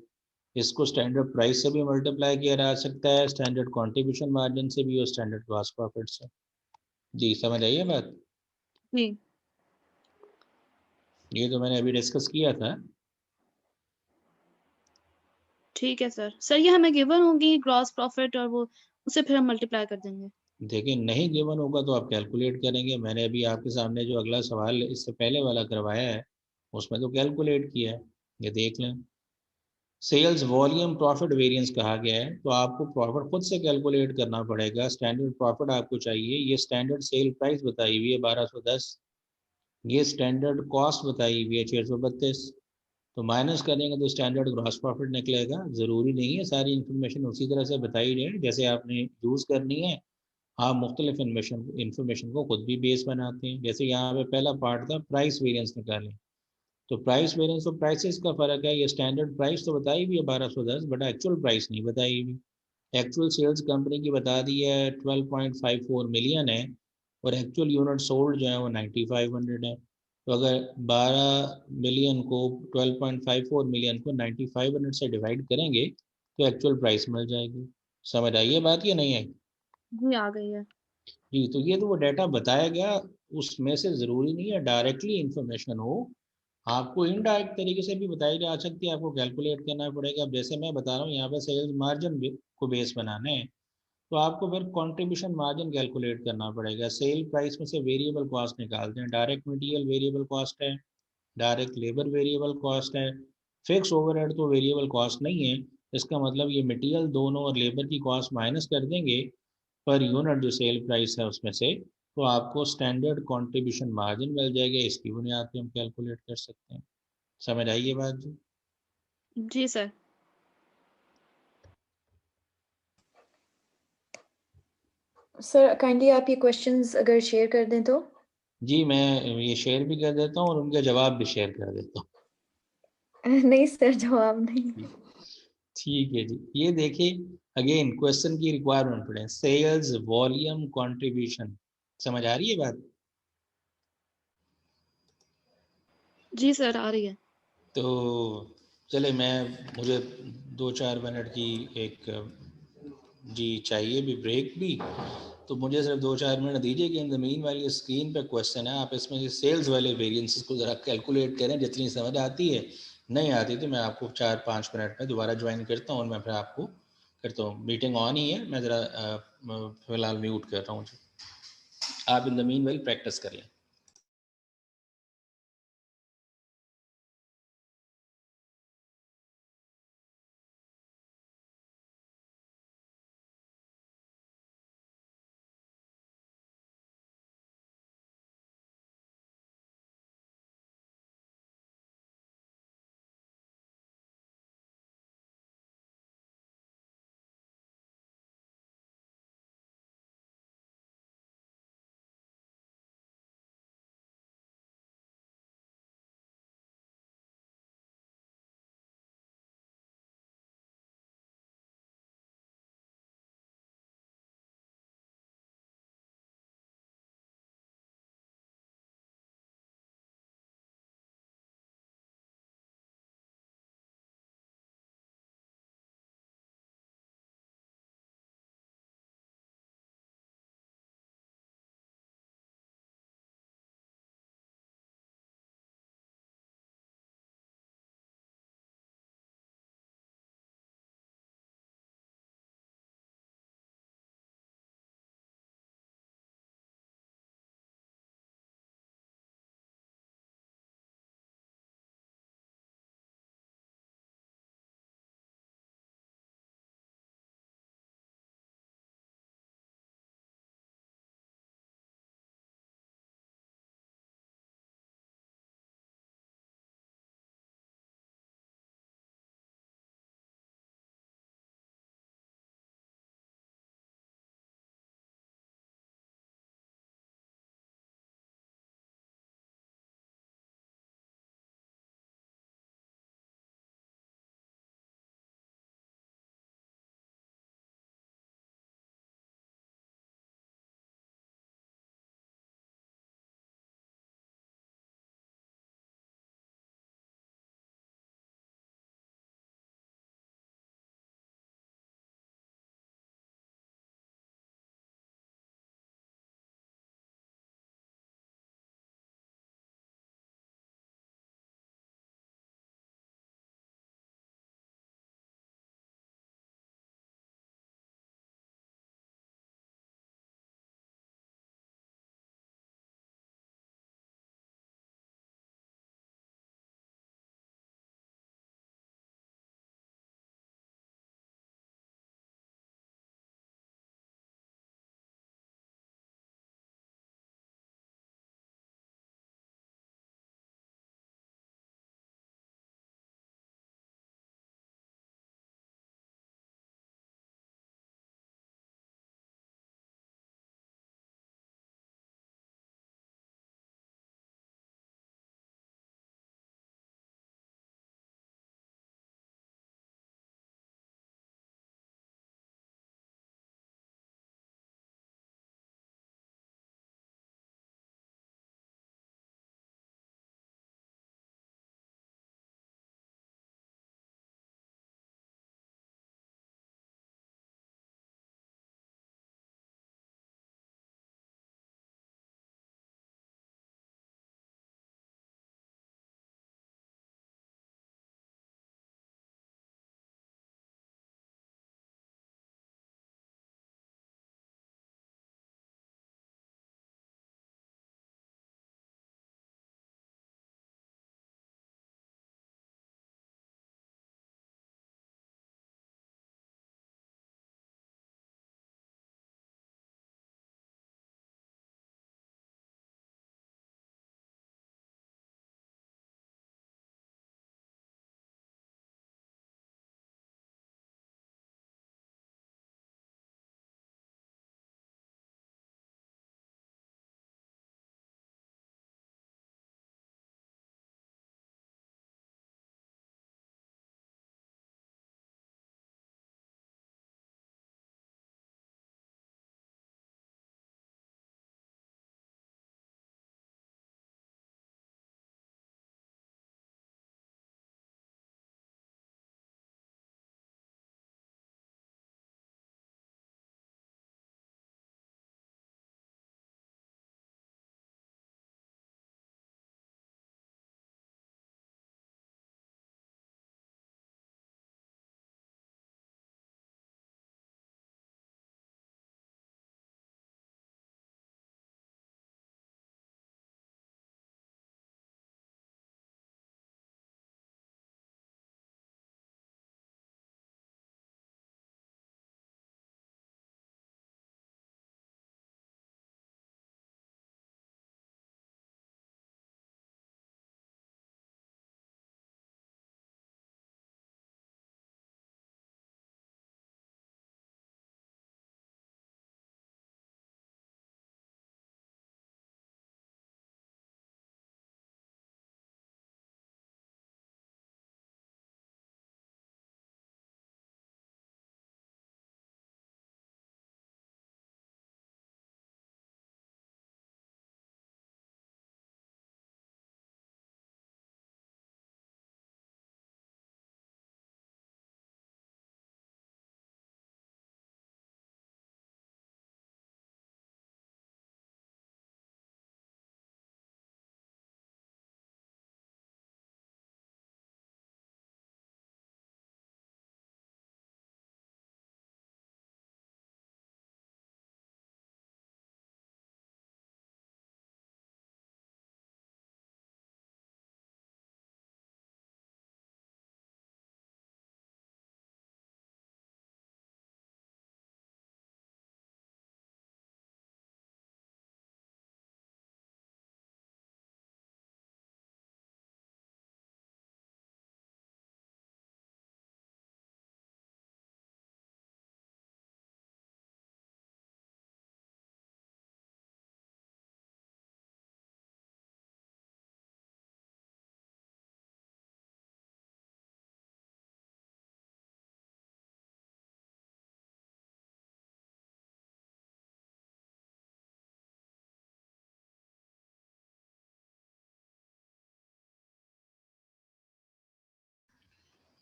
इसको स्टैंडर्ड प्राइस से भी मल्टीप्लाई किया जा सकता है, स्टैंडर्ड कंट्रीब्यूशन मार्जिन से भी, और स्टैंडर्ड ग्रॉस प्रॉफिट से. जी समझ आई है बात? जी ये तो मैंने अभी डिस्कस किया था. ठीक है सर. सर ये हमें गिवन होगी ग्रॉस प्रॉफिट, और वो उसे फिर हम मल्टीप्लाई कर देंगे. देखिए, नहीं गिवन होगा तो आप कैलकुलेट करेंगे. मैंने अभी आपके सामने जो अगला सवाल इससे पहले वाला करवाया है, उसमें तो कैलकुलेट किया है. ये देख लें. सेल्स वॉल्यूम प्रॉफिट वेरिएंस कहा गया है, तो आपको प्रॉफिट खुद से कैलकुलेट करना पड़ेगा. स्टैंडर्ड प्रॉफिट आपको चाहिए. ये स्टैंडर्ड सेल प्राइस बताई हुई है 1210. ये स्टैंडर्ड कॉस्ट बताई हुई है 632. तो माइनस करेंगे तो स्टैंडर्ड ग्रॉस प्रॉफिट निकलेगा. ज़रूरी नहीं है सारी इन्फॉर्मेशन उसी तरह से बताई जाए जैसे आपने यूज़ करनी है. आप मुख्तलिफ इंफॉर्मेशन को खुद भी बेस बनाते हैं। जैसे यहाँ पे पहला पार्ट था प्राइस वेरिएंस निकालें, तो प्राइस वेरिएंस और प्राइसेस का फ़र्क है। ये स्टैंडर्ड प्राइस तो बताई भी है 1210, बट एक्चुअल प्राइस नहीं बताई हुई। एक्चुअल सेल्स कंपनी की बता दी है 12.54 मिलियन है, और एक्चुअल यूनिट सोल्ड जो है वो 9500 है। तो अगर 12 मिलियन को 12.54 मिलियन को 9500 से डिवाइड करेंगे तो एक्चुअल प्राइस मिल जाएगी। समझ आई है बात या नहीं आई? जी आ गई है। जी, तो ये तो वो डाटा बताया गया, उसमें से ज़रूरी नहीं है डायरेक्टली इंफॉर्मेशन हो, आपको इनडायरेक्ट तरीके से भी बताई जा सकती है, आपको कैलकुलेट करना पड़ेगा। अब जैसे मैं बता रहा हूँ यहाँ पे सेल्स मार्जिन को बेस बनाना है, तो आपको फिर कंट्रीब्यूशन मार्जिन कैलकुलेट करना पड़ेगा। सेल प्राइस में से वेरिएबल कॉस्ट निकालते हैं, डायरेक्ट मटेरियल वेरिएबल कॉस्ट है, डायरेक्ट लेबर वेरिएबल कॉस्ट है, फिक्स ओवरहेड तो वेरिएबल कॉस्ट नहीं है। इसका मतलब ये मटेरियल दोनों और लेबर की कॉस्ट माइनस कर देंगे पर यूनिट जो सेल प्राइस है उसमें से, तो आपको स्टैंडर्ड कंट्रीब्यूशन मार्जिन मिल जाएगा। इसकी बुनियाद पे हम कैलकुलेट कर सकते हैं। समझ आई ये बात जी? जी सर। सर काइंडली आप ये क्वेश्चंस अगर शेयर कर दें तो। जी, मैं ये शेयर भी कर देता हूँ और उनके जवाब भी शेयर कर देता हूँ। नहीं सर, जवाब नहीं। ठीक है जी, ये देखिए अगेन क्वेश्चन की रिक्वायरमेंट पढ़े, सेल्स वॉल्यूम कंट्रीब्यूशन। समझ आ रही है बात? जी सर आ रही है। तो चले, मुझे 2-4 मिनट की एक जी चाहिए भी, ब्रेक भी। तो मुझे सिर्फ 2-4 मिनट दीजिए कि इन द मीन वाली स्क्रीन पे क्वेश्चन है, आप इसमें सेल्स वाले वेरिएंसेस को ज़रा कैलकुलेट करें। जितनी समझ आती है, नहीं आती तो मैं आपको 4-5 मिनट में दोबारा ज्वाइन करता हूँ और मैं फिर आपको करता हूँ। मीटिंग ऑन ही है, मैं ज़रा फिलहाल म्यूट कर रहा हूँ जी। आप इन द मीन वाली प्रैक्टिस कर लें।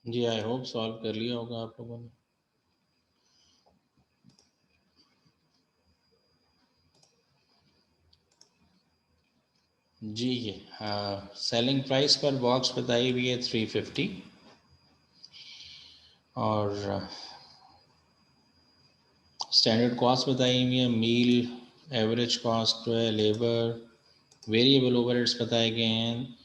जी आई होप सॉल्व कर लिया होगा आप लोगों ने। जी हाँ, सेलिंग प्राइस पर बॉक्स बताई हुई है 350 और स्टैंडर्ड कॉस्ट बताई हुई है, मील, एवरेज कॉस्ट है, लेबर, वेरिएबल ओवरहेड्स बताए गए हैं।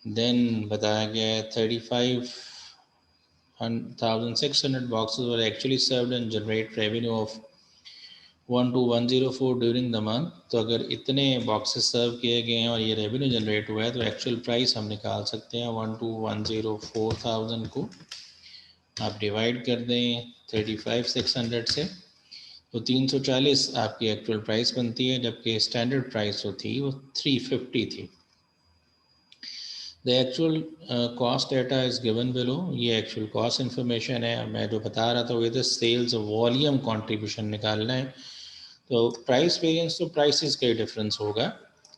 देन बताया गया है 35,600 boxes were actually served and generate revenue of 12,104 during the month. तो अगर इतने बॉक्सेस सर्व किए गए हैं और ये रेवेन्यू जनरेट हुआ है तो एक्चुअल प्राइस हम निकाल सकते हैं 12,104,000 को आप डिवाइड कर दें 35,600 से तो 340 आपकी एक्चुअल प्राइस बनती है, जबकि स्टैंडर्ड प्राइस जो थी वो 350 थी। The actual cost data is given below, ये एक्चुअल कॉस्ट इन्फॉर्मेशन है। मैं जो बता रहा था वो तो सेल्स वॉल्यूम कंट्रीब्यूशन निकालना है। तो प्राइस वेरिएंस तो प्राइसेस का ही डिफरेंस होगा।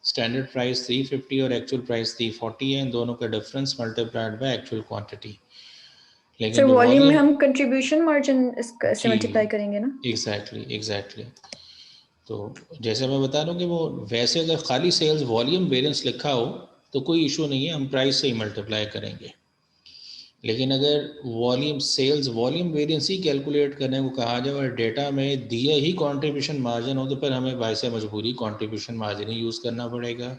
स्टैंडर्ड प्राइस 350 और एक्चुअल प्राइस 340 है, इन दोनों का difference multiplied by actual quantity. लेकिन सर जो वॉल्यूम में वॉल्यूम हम कंट्रीब्यूशन मार्जिन से मल्टीप्लाई करेंगे ना? एग्जैक्टली। तो जैसे मैं बता रहा हूँ कि वो वैसे अगर खाली सेल्स वॉल्यूम वेरिएंस लिखा हो तो कोई इशू नहीं है, हम प्राइस से ही मल्टीप्लाई करेंगे। लेकिन अगर वॉल्यूम सेल्स वॉल्यूम वेरिएंस ही कैलकुलेट करने को कहा जाए और डेटा में दिया ही कंट्रीब्यूशन मार्जिन हो तो फिर हमें बायसे मजबूरी कंट्रीब्यूशन मार्जिन ही यूज़ करना पड़ेगा।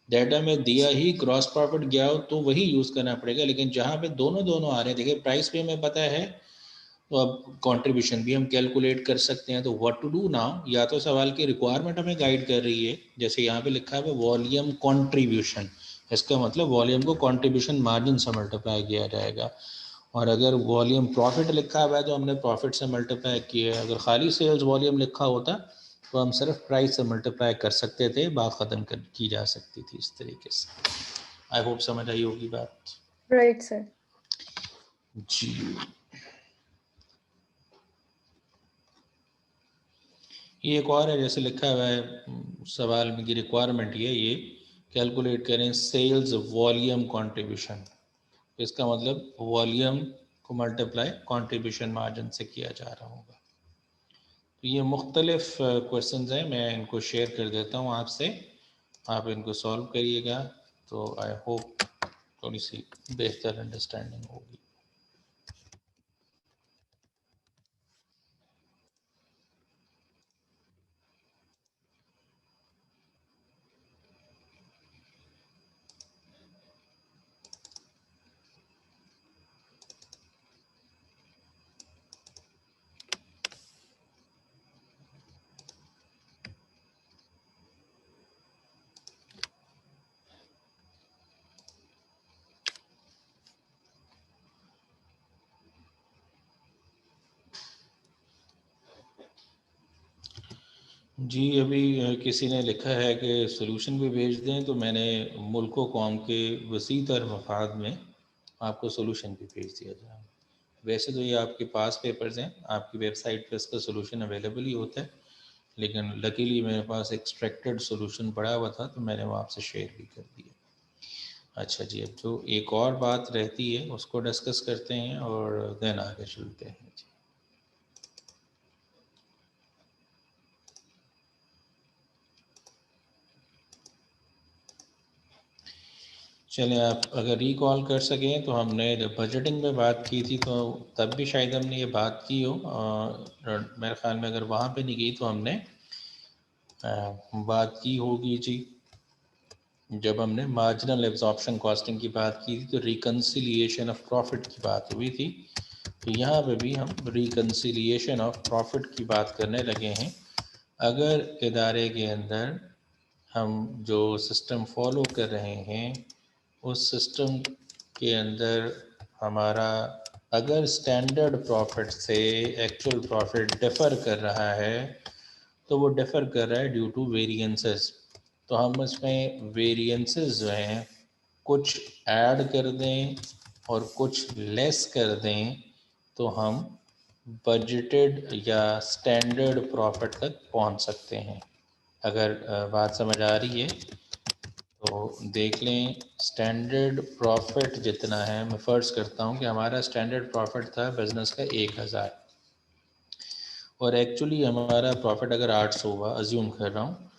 डेटा में दिया ही ग्रॉस प्रॉफिट गया हो तो वही यूज़ करना पड़ेगा। लेकिन जहाँ पे दोनों आ रहे हैं, देखिए प्राइस पे हमें पता है तो अब कंट्रीब्यूशन भी हम कैलकुलेट कर सकते हैं। तो व्हाट टू डू नाउ, या तो सवाल की रिक्वायरमेंट हमें गाइड कर रही है, जैसे यहाँ पे लिखा है वॉल्यूम कंट्रीब्यूशन, इसका मतलब वॉल्यूम को कंट्रीब्यूशन मार्जिन से मल्टीप्लाई किया जाएगा। और अगर वॉल्यूम प्रॉफिट लिखा हुआ है तो हमने प्रॉफिट से मल्टीप्लाई किया है। अगर खाली सेल्स वॉल्यूम लिखा होता तो हम सिर्फ प्राइस से मल्टीप्लाई कर सकते थे, बात ख़त्म की जा सकती थी इस तरीके से। आई होप समझ आई होगी बात। Right sir. जी ये एक और है, जैसे लिखा हुआ है सवाल में की रिक्वायरमेंट ये कैलकुलेट करें सेल्स वॉल्यूम कंट्रीब्यूशन। इसका मतलब वॉल्यूम को मल्टीप्लाई कंट्रीब्यूशन मार्जिन से किया जा रहा होगा। तो ये मुख्तलिफ क्वेश्चंस हैं, मैं इनको शेयर कर देता हूँ आपसे, आप इनको सॉल्व करिएगा तो आई होप थोड़ी सी बेहतर अंडरस्टैंडिंग होगी। जी अभी किसी ने लिखा है कि सॉल्यूशन भी भेज दें, तो मैंने मुल्क कौम के वसी तर मफाद में आपको सॉल्यूशन भी भेज दिया जाए। वैसे तो ये आपके पास पेपर्स हैं, आपकी वेबसाइट पे इसका सॉल्यूशन अवेलेबल ही होता है, लेकिन लकीली मेरे पास एक्सट्रैक्टेड सॉल्यूशन पड़ा हुआ था तो मैंने वो आपसे शेयर भी कर दिया। अच्छा जी, अब जो एक और बात रहती है उसको डिस्कस करते हैं और देन आगे चलते हैं जी। चलें, आप अगर रिकॉल कर सकें तो हमने जब बजटिंग में बात की थी तो तब भी शायद हमने ये बात की हो, मेरे ख्याल में अगर वहाँ पे नहीं की तो हमने बात की होगी जी। जब हमने मार्जिनल एब्जॉर्प्शन कॉस्टिंग की बात की थी तो रिकन्सिलिएशन ऑफ प्रॉफिट की बात हुई थी। तो यहाँ पे भी हम रिकन्सिलिएशन ऑफ प्रॉफिट की बात करने लगे हैं। अगर इदारे के अंदर हम जो सिस्टम फॉलो कर रहे हैं उस सिस्टम के अंदर हमारा अगर स्टैंडर्ड प्रॉफिट से एक्चुअल प्रॉफिट डिफ़र कर रहा है तो वो डिफ़र कर रहा है ड्यू टू वेरिएंसेस। तो हम इसमें वेरिएंसेस जो हैं कुछ ऐड कर दें और कुछ लेस कर दें तो हम बजटेड या स्टैंडर्ड प्रॉफिट तक पहुंच सकते हैं। अगर बात समझ आ रही है तो देख लें स्टैंडर्ड प्रॉफिट जितना है, मैं फ़र्ज़ करता हूँ कि हमारा स्टैंडर्ड प्रॉफिट था बिज़नेस का 1000 और एक्चुअली हमारा प्रॉफिट अगर 800 हुआ, अज्यूम कर रहा हूँ,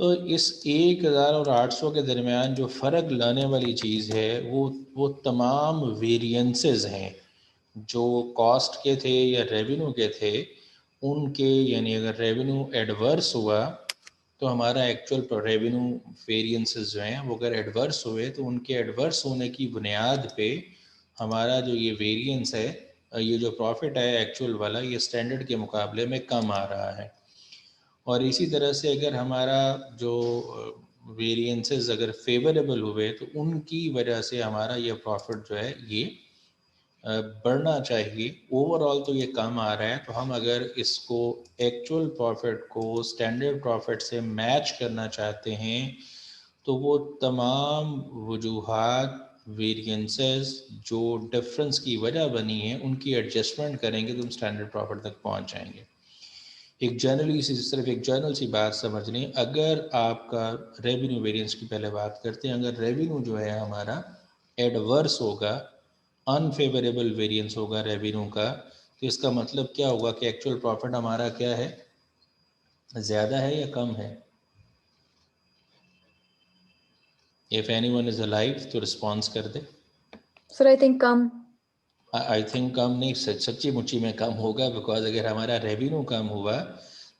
तो इस 1000 और 800 के दरमियान जो फ़र्क लाने वाली चीज़ है वो तमाम वेरिएंसेस हैं जो कॉस्ट के थे या रेवेन्यू के थे उनके, यानी अगर रेवेन्यू एडवर्स हुआ तो हमारा एक्चुअल रेवेन्यू वेरिएंसेस जो हैं वो अगर एडवर्स हुए तो उनके एडवर्स होने की बुनियाद पे हमारा जो ये वेरिएंस है, ये जो प्रॉफिट है एक्चुअल वाला, ये स्टैंडर्ड के मुकाबले में कम आ रहा है। और इसी तरह से अगर हमारा जो वेरिएंसेस अगर फेवरेबल हुए तो उनकी वजह से हमारा ये प्रॉफिट जो है ये बढ़ना चाहिए। ओवरऑल तो ये कम आ रहा है, तो हम अगर इसको एक्चुअल प्रॉफिट को स्टैंडर्ड प्रॉफिट से मैच करना चाहते हैं तो वो तमाम वजूहात वेरिएंसेस जो डिफरेंस की वजह बनी है उनकी एडजस्टमेंट करेंगे तो हम स्टैंडर्ड प्रॉफिट तक पहुंच जाएंगे। एक जनरली सी, सिर्फ एक जनरल सी बात समझ लें, अगर आपका रेवेन्यू वेरिएंस की पहले बात करते हैं, अगर रेवेन्यू जो है हमारा एडवर्स होगा, अनफेवरेबल वेरिएंस होगा रेवेन्यू का, तो इसका मतलब क्या होगा कि एक्चुअल प्रॉफिट हमारा क्या है, ज़्यादा है या कम है? इफ़ एनीवन इज़ अलाइव तो रिस्पॉन्स कर दे। सर आई थिंक कम। आई थिंक कम नहीं, सच्ची मुच्ची में कम होगा, बिकॉज अगर हमारा रेवेन्यू कम हुआ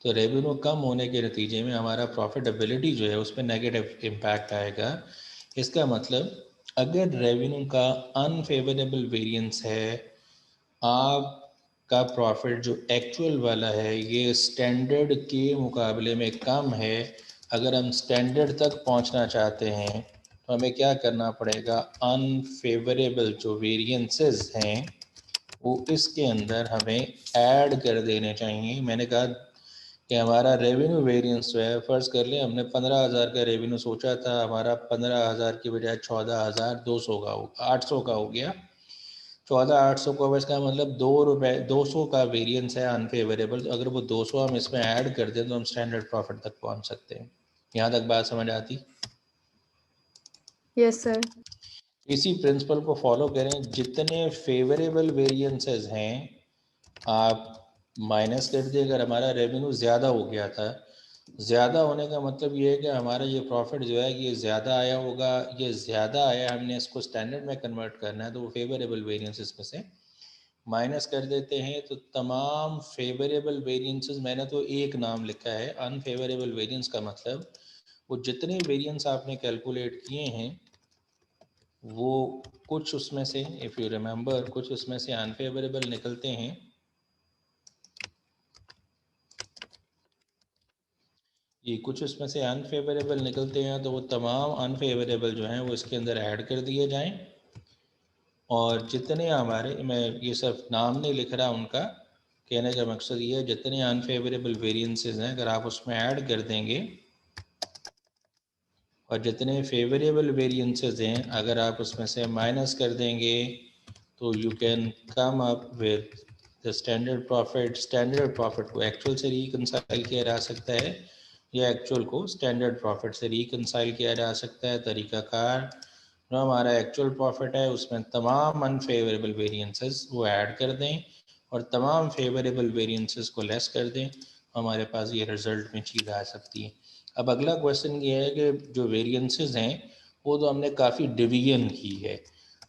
तो रेवेन्यू कम होने के नतीजे में हमारा प्रॉफिटेबिलिटी जो है उस पर नेगेटिव इम्पैक्ट आएगा। इसका मतलब अगर रेवेन्यू का अनफेवरेबल वेरिएंस है, आपका प्रॉफिट जो एक्चुअल वाला है ये स्टैंडर्ड के मुकाबले में कम है, अगर हम स्टैंडर्ड तक पहुंचना चाहते हैं तो हमें क्या करना पड़ेगा, अनफेवरेबल जो वेरिएंसेस हैं वो इसके अंदर हमें ऐड कर देने चाहिए। मैंने कहा कि हमारा रेवेन्यू वेरिएंस जो है, फ़र्ज़ कर लें हमने 15,000 का रेवेन्यू सोचा था, हमारा 15,000 की बजाय 14,200 का 800 का हो गया। 14,800 को, अब इसका मतलब ₹2 200 का वेरिएंस है अनफेवरेबल, तो अगर वो 200 हम इसमें ऐड कर दें तो हम स्टैंडर्ड प्रॉफिट तक पहुंच सकते हैं। यहाँ तक बात समझ आती? Yes sir. इसी प्रिंसिपल को फॉलो करें, जितने फेवरेबल वेरिएंसेस हैं आप माइनस कर दिए। अगर हमारा रेवेन्यू ज़्यादा हो गया था, ज़्यादा होने का मतलब ये है कि हमारा ये प्रॉफिट जो है ये ज़्यादा आया होगा, ये ज़्यादा आया, हमने इसको स्टैंडर्ड में कन्वर्ट करना है, तो वो फेवरेबल वेरिएंसेस में से माइनस कर देते हैं। तो तमाम फेवरेबल वेरिएंसेस, मैंने तो एक नाम लिखा है अनफेवरेबल वेरिएंस का मतलब वो जितने वेरिएंस आपने कैलकुलेट किए हैं वो कुछ उसमें से, इफ़ यू रिमेंबर, कुछ उसमें से अनफेवरेबल निकलते हैं। ये कुछ उसमें से अनफेवरेबल निकलते हैं, तो वो तमाम अनफेवरेबल जो हैं वो इसके अंदर ऐड कर दिए जाएं। और जितने हमारे, मैं ये सिर्फ नाम नहीं लिख रहा उनका, कहने का मकसद ये है जितने अनफेवरेबल वेरिएंसेस हैं अगर आप उसमें ऐड कर देंगे और जितने फेवरेबल वेरिएंसेस हैं अगर आप उसमें से माइनस कर देंगे तो you can come up with the standard profit. Standard profit को एक्चुअल से रिकंसाइल किया जा सकता है या एक्चुअल को स्टैंडर्ड प्रॉफिट से रिकंसाइल किया जा सकता है। तरीक़ाकार, जो हमारा एक्चुअल प्रॉफिट है उसमें तमाम अनफेवरेबल वेरिएंसेस वो ऐड कर दें और तमाम फेवरेबल वेरिएंसेस को लेस कर दें, हमारे पास ये रिज़ल्ट में चीज़ आ सकती है। अब अगला क्वेश्चन ये है कि जो वेरिएंसेस हैं वो तो हमने काफ़ी डिवीजन की है,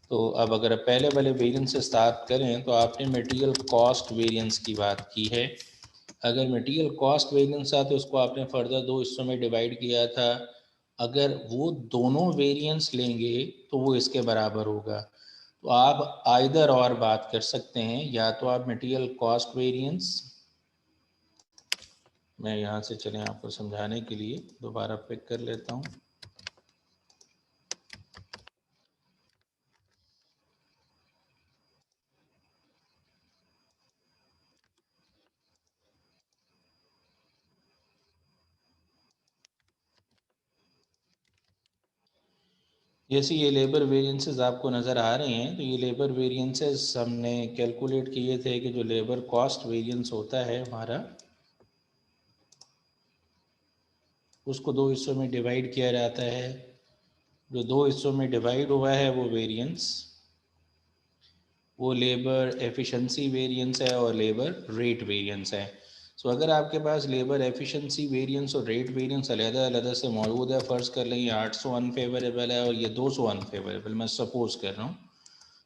तो अब अगर पहले वाले वेरिएंस से स्टार्ट करें तो आपने मटेरियल कॉस्ट वेरिएंस की बात की है। अगर मटेरियल कॉस्ट वेरिएंस था तो उसको आपने फर्दर दो हिस्सों में डिवाइड किया था। अगर वो दोनों वेरिएंस लेंगे तो वो इसके बराबर होगा। तो आप आइदर और बात कर सकते हैं, या तो आप मटेरियल कॉस्ट वेरिएंस, मैं यहाँ से चलें आपको समझाने के लिए दोबारा पिक कर लेता हूँ। जैसे ये लेबर वेरिएंसेस आपको नज़र आ रहे हैं, तो ये लेबर वेरिएंसेस हमने कैलकुलेट किए थे कि जो लेबर कॉस्ट वेरिएंस होता है हमारा, उसको दो हिस्सों में डिवाइड किया जाता है। जो दो हिस्सों में डिवाइड हुआ है वो वेरिएंस, वो लेबर एफिशिएंसी वेरिएंस है और लेबर रेट वेरिएंस है। सो अगर आपके पास लेबर एफिशिएंसी वेरिएंस और रेट वेरिएंस अलग-अलग से मौजूद है, फ़र्ज़ कर लें ये 800 अनफेवरेबल है और ये 200 अनफेवरेबल, मैं सपोज कर रहा हूँ,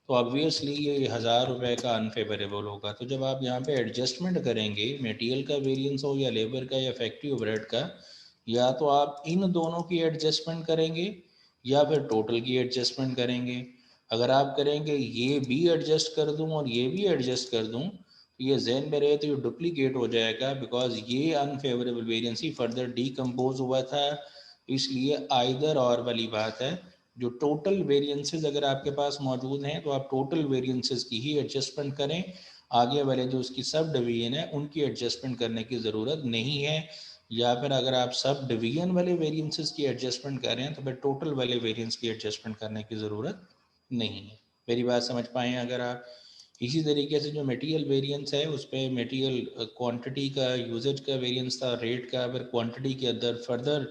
तो ऑब्वियसली ये 1000 रुपये का अनफेवरेबल होगा। तो जब आप यहाँ पे एडजस्टमेंट करेंगे मटेरियल का वेरिएंस हो या लेबर का या फैक्ट्री ओवरहेड का, या तो आप इन दोनों की एडजस्टमेंट करेंगे या फिर टोटल की एडजस्टमेंट करेंगे। अगर आप करेंगे ये भी एडजस्ट कर दूं और ये भी एडजस्ट कर दूं तो ये जहन में रहे तो ये डुप्लीकेट हो जाएगा, बिकॉज ये अनफेवरेबल वेरिएंस ही फर्दर डीकम्पोज हुआ था, इसलिए आइदर और वाली बात है। जो टोटल वेरिएंसेस अगर आपके पास मौजूद हैं तो आप टोटल वेरिएंसेस की ही एडजस्टमेंट करें, आगे वाले जो उसकी सब डिवीजन है उनकी एडजस्टमेंट करने की ज़रूरत नहीं है। या फिर अगर आप सब डिवीजन वाले वेरिएंसेस की एडजस्टमेंट कर रहे हैं तो फिर टोटल वाले वेरिएंस की एडजस्टमेंट करने की ज़रूरत नहीं है। मेरी बात समझ पाए अगर आप। इसी तरीके से जो मटेरियल वेरिएंस है उस पर मटेरियल क्वांटिटी का, यूजेज का वेरिएंस था, रेट का, फिर क्वांटिटी के अंदर फर्दर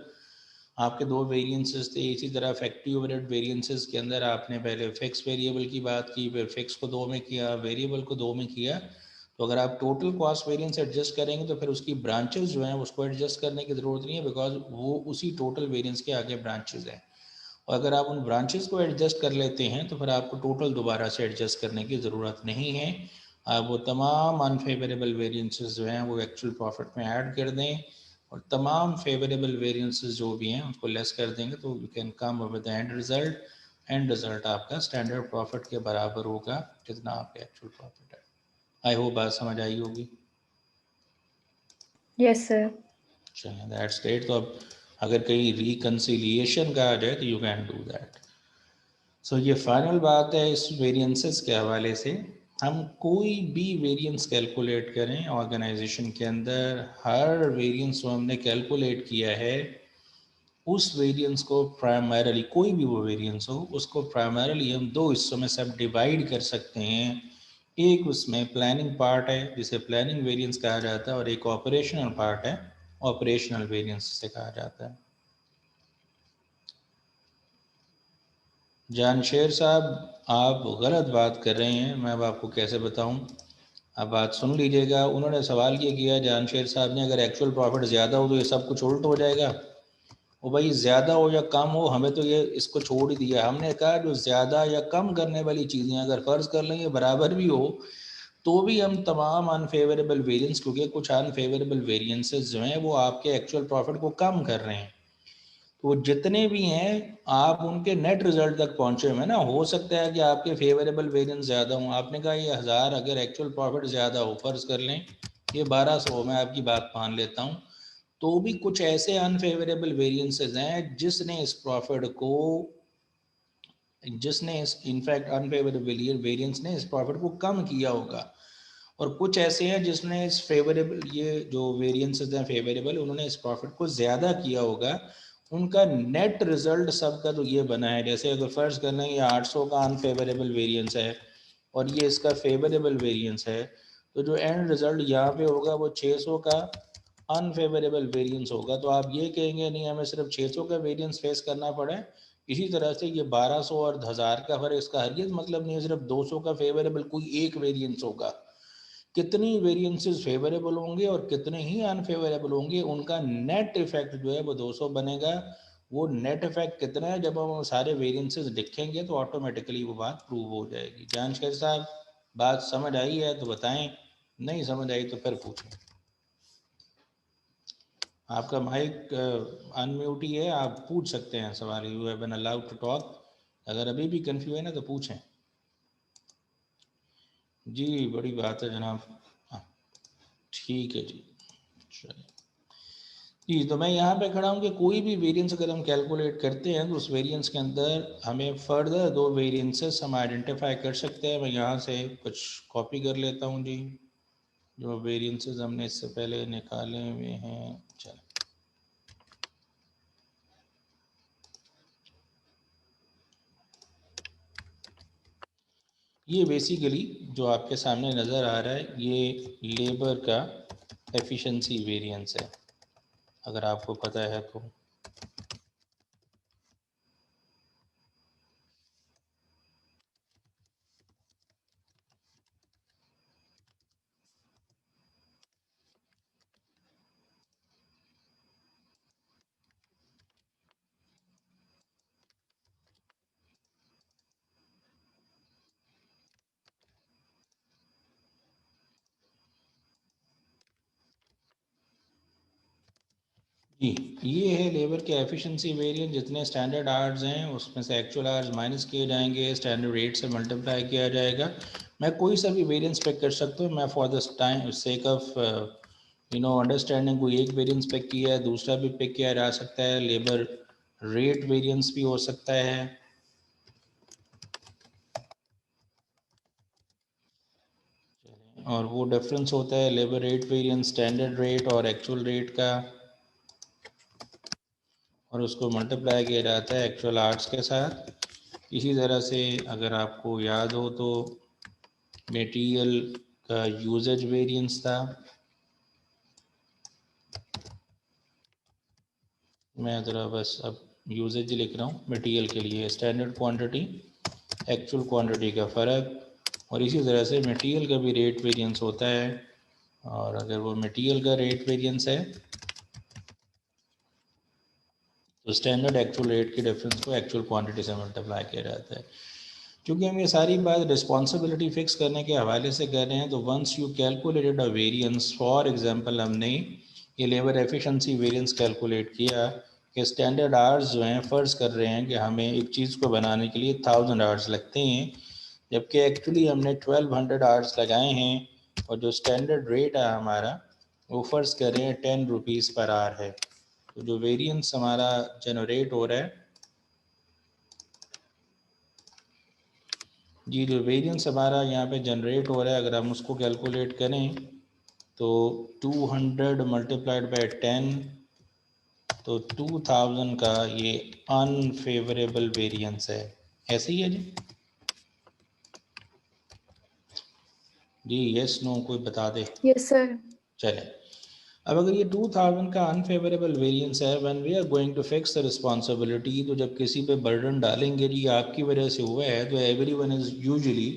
आपके दो वेरिएंसेस थे। इसी तरह फैक्ट्री ओवरहेड वेरिएंसेस के अंदर आपने पहले फिक्स वेरिएबल की बात की, फिर फिक्स को 2 में किया, वेरिएबल को 2 में किया। तो अगर आप टोटल कॉस्ट वेरिएंस एडजस्ट करेंगे तो फिर उसकी ब्रांचेस जो हैं उसको एडजस्ट करने की ज़रूरत नहीं है, बिकॉज वो उसी टोटल वेरिएंस के आगे ब्रांचेस हैं। और अगर आप उन ब्रांचेस को एडजस्ट कर लेते हैं तो फिर आपको टोटल दोबारा से एडजस्ट करने की ज़रूरत नहीं है। आप वो तमाम अनफेवरेबल वेरिएंसेस जो हैं वो एक्चुअल प्रॉफिट में ऐड कर दें और तमाम फेवरेबल वेरिएंसेस जो भी हैं उसको लेस कर देंगे तो you can come with and result. And result आपका स्टैंडर्ड प्रॉफिट के बराबर होगा जितना आपका एक्चुअल प्रॉफिट है। आई होप बात समझ आई होगी। Yes sir. चलिए दैट्स ग्रेट। तो अब अगर कहीं रिकन्सिलिएशन का आ जाए तो यू कैन डू दैट। सो ये फाइनल बात है इस वेरिएंसेस के हवाले से। हम कोई भी वेरिएंस कैलकुलेट करें ऑर्गेनाइजेशन के अंदर, हर वेरिएंस जो हमने कैलकुलेट किया है उस वेरिएंस को प्राइमरली, कोई भी वो वेरिएंस हो, उसको प्राइमरली हम दो हिस्सों में सब डिवाइड कर सकते हैं। एक उसमें प्लानिंग पार्ट है जिसे प्लानिंग वेरिएंस कहा जाता है और एक ऑपरेशनल पार्ट है, ऑपरेशनल वेरिएंस से कहा जाता है। जानशेर साहब आप गलत बात कर रहे हैं, मैं अब आपको कैसे बताऊं। अब बात सुन लीजिएगा। उन्होंने सवाल ये किया जानशेर साहब ने, अगर एक्चुअल प्रॉफिट ज़्यादा हो तो ये सब कुछ उल्ट हो जाएगा। वो भाई ज़्यादा हो या कम हो, हमें तो ये इसको छोड़ ही दिया। हमने कहा जो ज़्यादा या कम करने वाली चीज़ें अगर फ़र्ज़ कर लेंगे बराबर भी हो तो भी हम तमाम अनफेवरेबल वेरिएंस, क्योंकि कुछ अनफेवरेबल वेरिएंसेस जो हैं वो आपके एक्चुअल प्रॉफिट को कम कर रहे हैं, तो जितने भी हैं आप उनके नेट रिजल्ट तक पहुंचे हुए ना। हो सकता है कि आपके फेवरेबल वेरिएंस ज़्यादा हों। आपने कहा ये 1000 अगर एक्चुअल प्रॉफिट ज़्यादा हो, फ़र्ज़ कर लें ये 1200, मैं आपकी बात मान लेता हूँ, तो भी कुछ ऐसे अनफेवरेबल वेरिएंसेस हैं जिसने इस प्रॉफिट को, जिसने इस इनफैक्ट अनफेवरेबल वेरिएंस ने इस प्रॉफिट को कम किया होगा। और कुछ ऐसे हैं जिसने इस फेवरेबल, ये जो वेरिएंसेस हैं फेवरेबल, उन्होंने इस प्रॉफिट को ज़्यादा किया होगा। उनका नेट रिजल्ट सबका तो ये बना है, जैसे अगर फ़र्ज़ कर लें ये 800 का अनफेवरेबल वेरिएंस है और ये इसका फेवरेबल वेरिएंस है, तो जो एंड रिजल्ट यहाँ पे होगा वो 600 का अनफेवरेबल वेरिएंस होगा। तो आप ये कहेंगे नहीं हमें सिर्फ 600 का वेरिएंस फेस करना पड़े। इसी तरह से ये 1200 और 1000 का फर्क, इसका हरगिज़ मतलब नहीं है सिर्फ 200 का फेवरेबल कोई एक वेरिएंस होगा। कितनी वेरिएंसेस फेवरेबल होंगे और कितने ही अनफेवरेबल होंगे, उनका नेट इफेक्ट जो है वो 200 बनेगा। वो नेट इफेक्ट कितना है जब हम सारे वेरिएंसेस लिखेंगे तो ऑटोमेटिकली वो बात प्रूव हो जाएगी। जानशेर साहब बात समझ आई है तो बताएं, नहीं समझ आई तो फिर पूछें। आपका माइक अनम्यूट ही है, आप पूछ सकते हैं सवाल, you have been allowed to talk. अगर अभी भी कंफ्यूज है ना तो पूछें। जी बड़ी बात है जनाब। हाँ, ठीक है जी, चलिए जी। तो मैं यहाँ पे खड़ा हूँ कि कोई भी वेरिएंस अगर हम कैलकुलेट करते हैं तो उस वेरिएंस के अंदर हमें फर्दर दो वेरिएंसेस हम आइडेंटिफाई कर सकते हैं। मैं यहाँ से कुछ कॉपी कर लेता हूँ जी, जो वेरिएंसेस हमने इससे पहले निकाले हुए हैं। चलिए ये बेसिकली जो आपके सामने नज़र आ रहा है ये लेबर का एफिशिएंसी वेरिएंस है, अगर आपको पता है तो। ये है लेबर के एफिशिएंसी वेरिएंस, जितने स्टैंडर्ड आवर्स हैं उसमें से एक्चुअल आवर्स माइनस किए जाएंगे, स्टैंडर्ड रेट से मल्टीप्लाई किया जाएगा। मैं कोई सा भी वेरिएंस पिक कर सकता हूँ, मैं for the time sake of understanding कोई एक वेरिएंस पिक किया है, दूसरा भी पिक किया जा सकता है, लेबर रेट वेरिएंस भी हो सकता है। और वो डिफरेंस होता है labour rate variance standard rate और एक्चुअल रेट का, और उसको मल्टीप्लाई किया जाता है एक्चुअल आवर्स के साथ। इसी तरह से अगर आपको याद हो तो मटेरियल का यूजेज वेरिएंस था, मैं ज़रा बस अब यूजेज लिख रहा हूँ मटेरियल के लिए, स्टैंडर्ड क्वांटिटी एक्चुअल क्वांटिटी का फ़र्क, और इसी तरह से मटेरियल का भी रेट वेरिएंस होता है। और अगर वो मटेरियल का रेट वेरिएंस है तो स्टैंडर्ड एक्चुअल रेट के डिफरेंस को एक्चुअल क्वांटिटी से मल्टीप्लाई किया जाता है। क्योंकि हम ये सारी बात रिस्पॉन्सिबिलिटी फिक्स करने के हवाले से कर रहे हैं, तो once you calculated a variance, for example हमने ये लेबर एफिशिएंसी वेरिएंस कैलकुलेट किया कि स्टैंडर्ड आवर्स जो हैं, फ़र्ज़ कर रहे हैं कि हमें एक चीज़ को बनाने के लिए 1000 आवर्स लगते हैं, जबकि एक्चुअली हमने 1200 आवर्स लगाए हैं, और जो स्टैंडर्ड रेट है हमारा वो फ़र्ज़ कर रहे हैं 10 रुपीज़ पर आवर है। तो जो वेरिएंस हमारा जनरेट हो रहा है जी, जो वेरिएंस हमारा यहाँ पे जनरेट हो रहा है, अगर हम उसको कैलकुलेट करें तो 200 मल्टीप्लाइड बाय 10, तो 2000 का ये अनफेवरेबल वेरिएंस है। ऐसे ही है जी? जी यस नो कोई बता दे। Yes sir. चले, अब अगर ये 2000 का अनफेवरेबल वेरिएंस है, when we are going to fix the responsibility, तो जब किसी पे बर्डन डालेंगे जी आपकी वजह से हुआ है, तो everyone is usually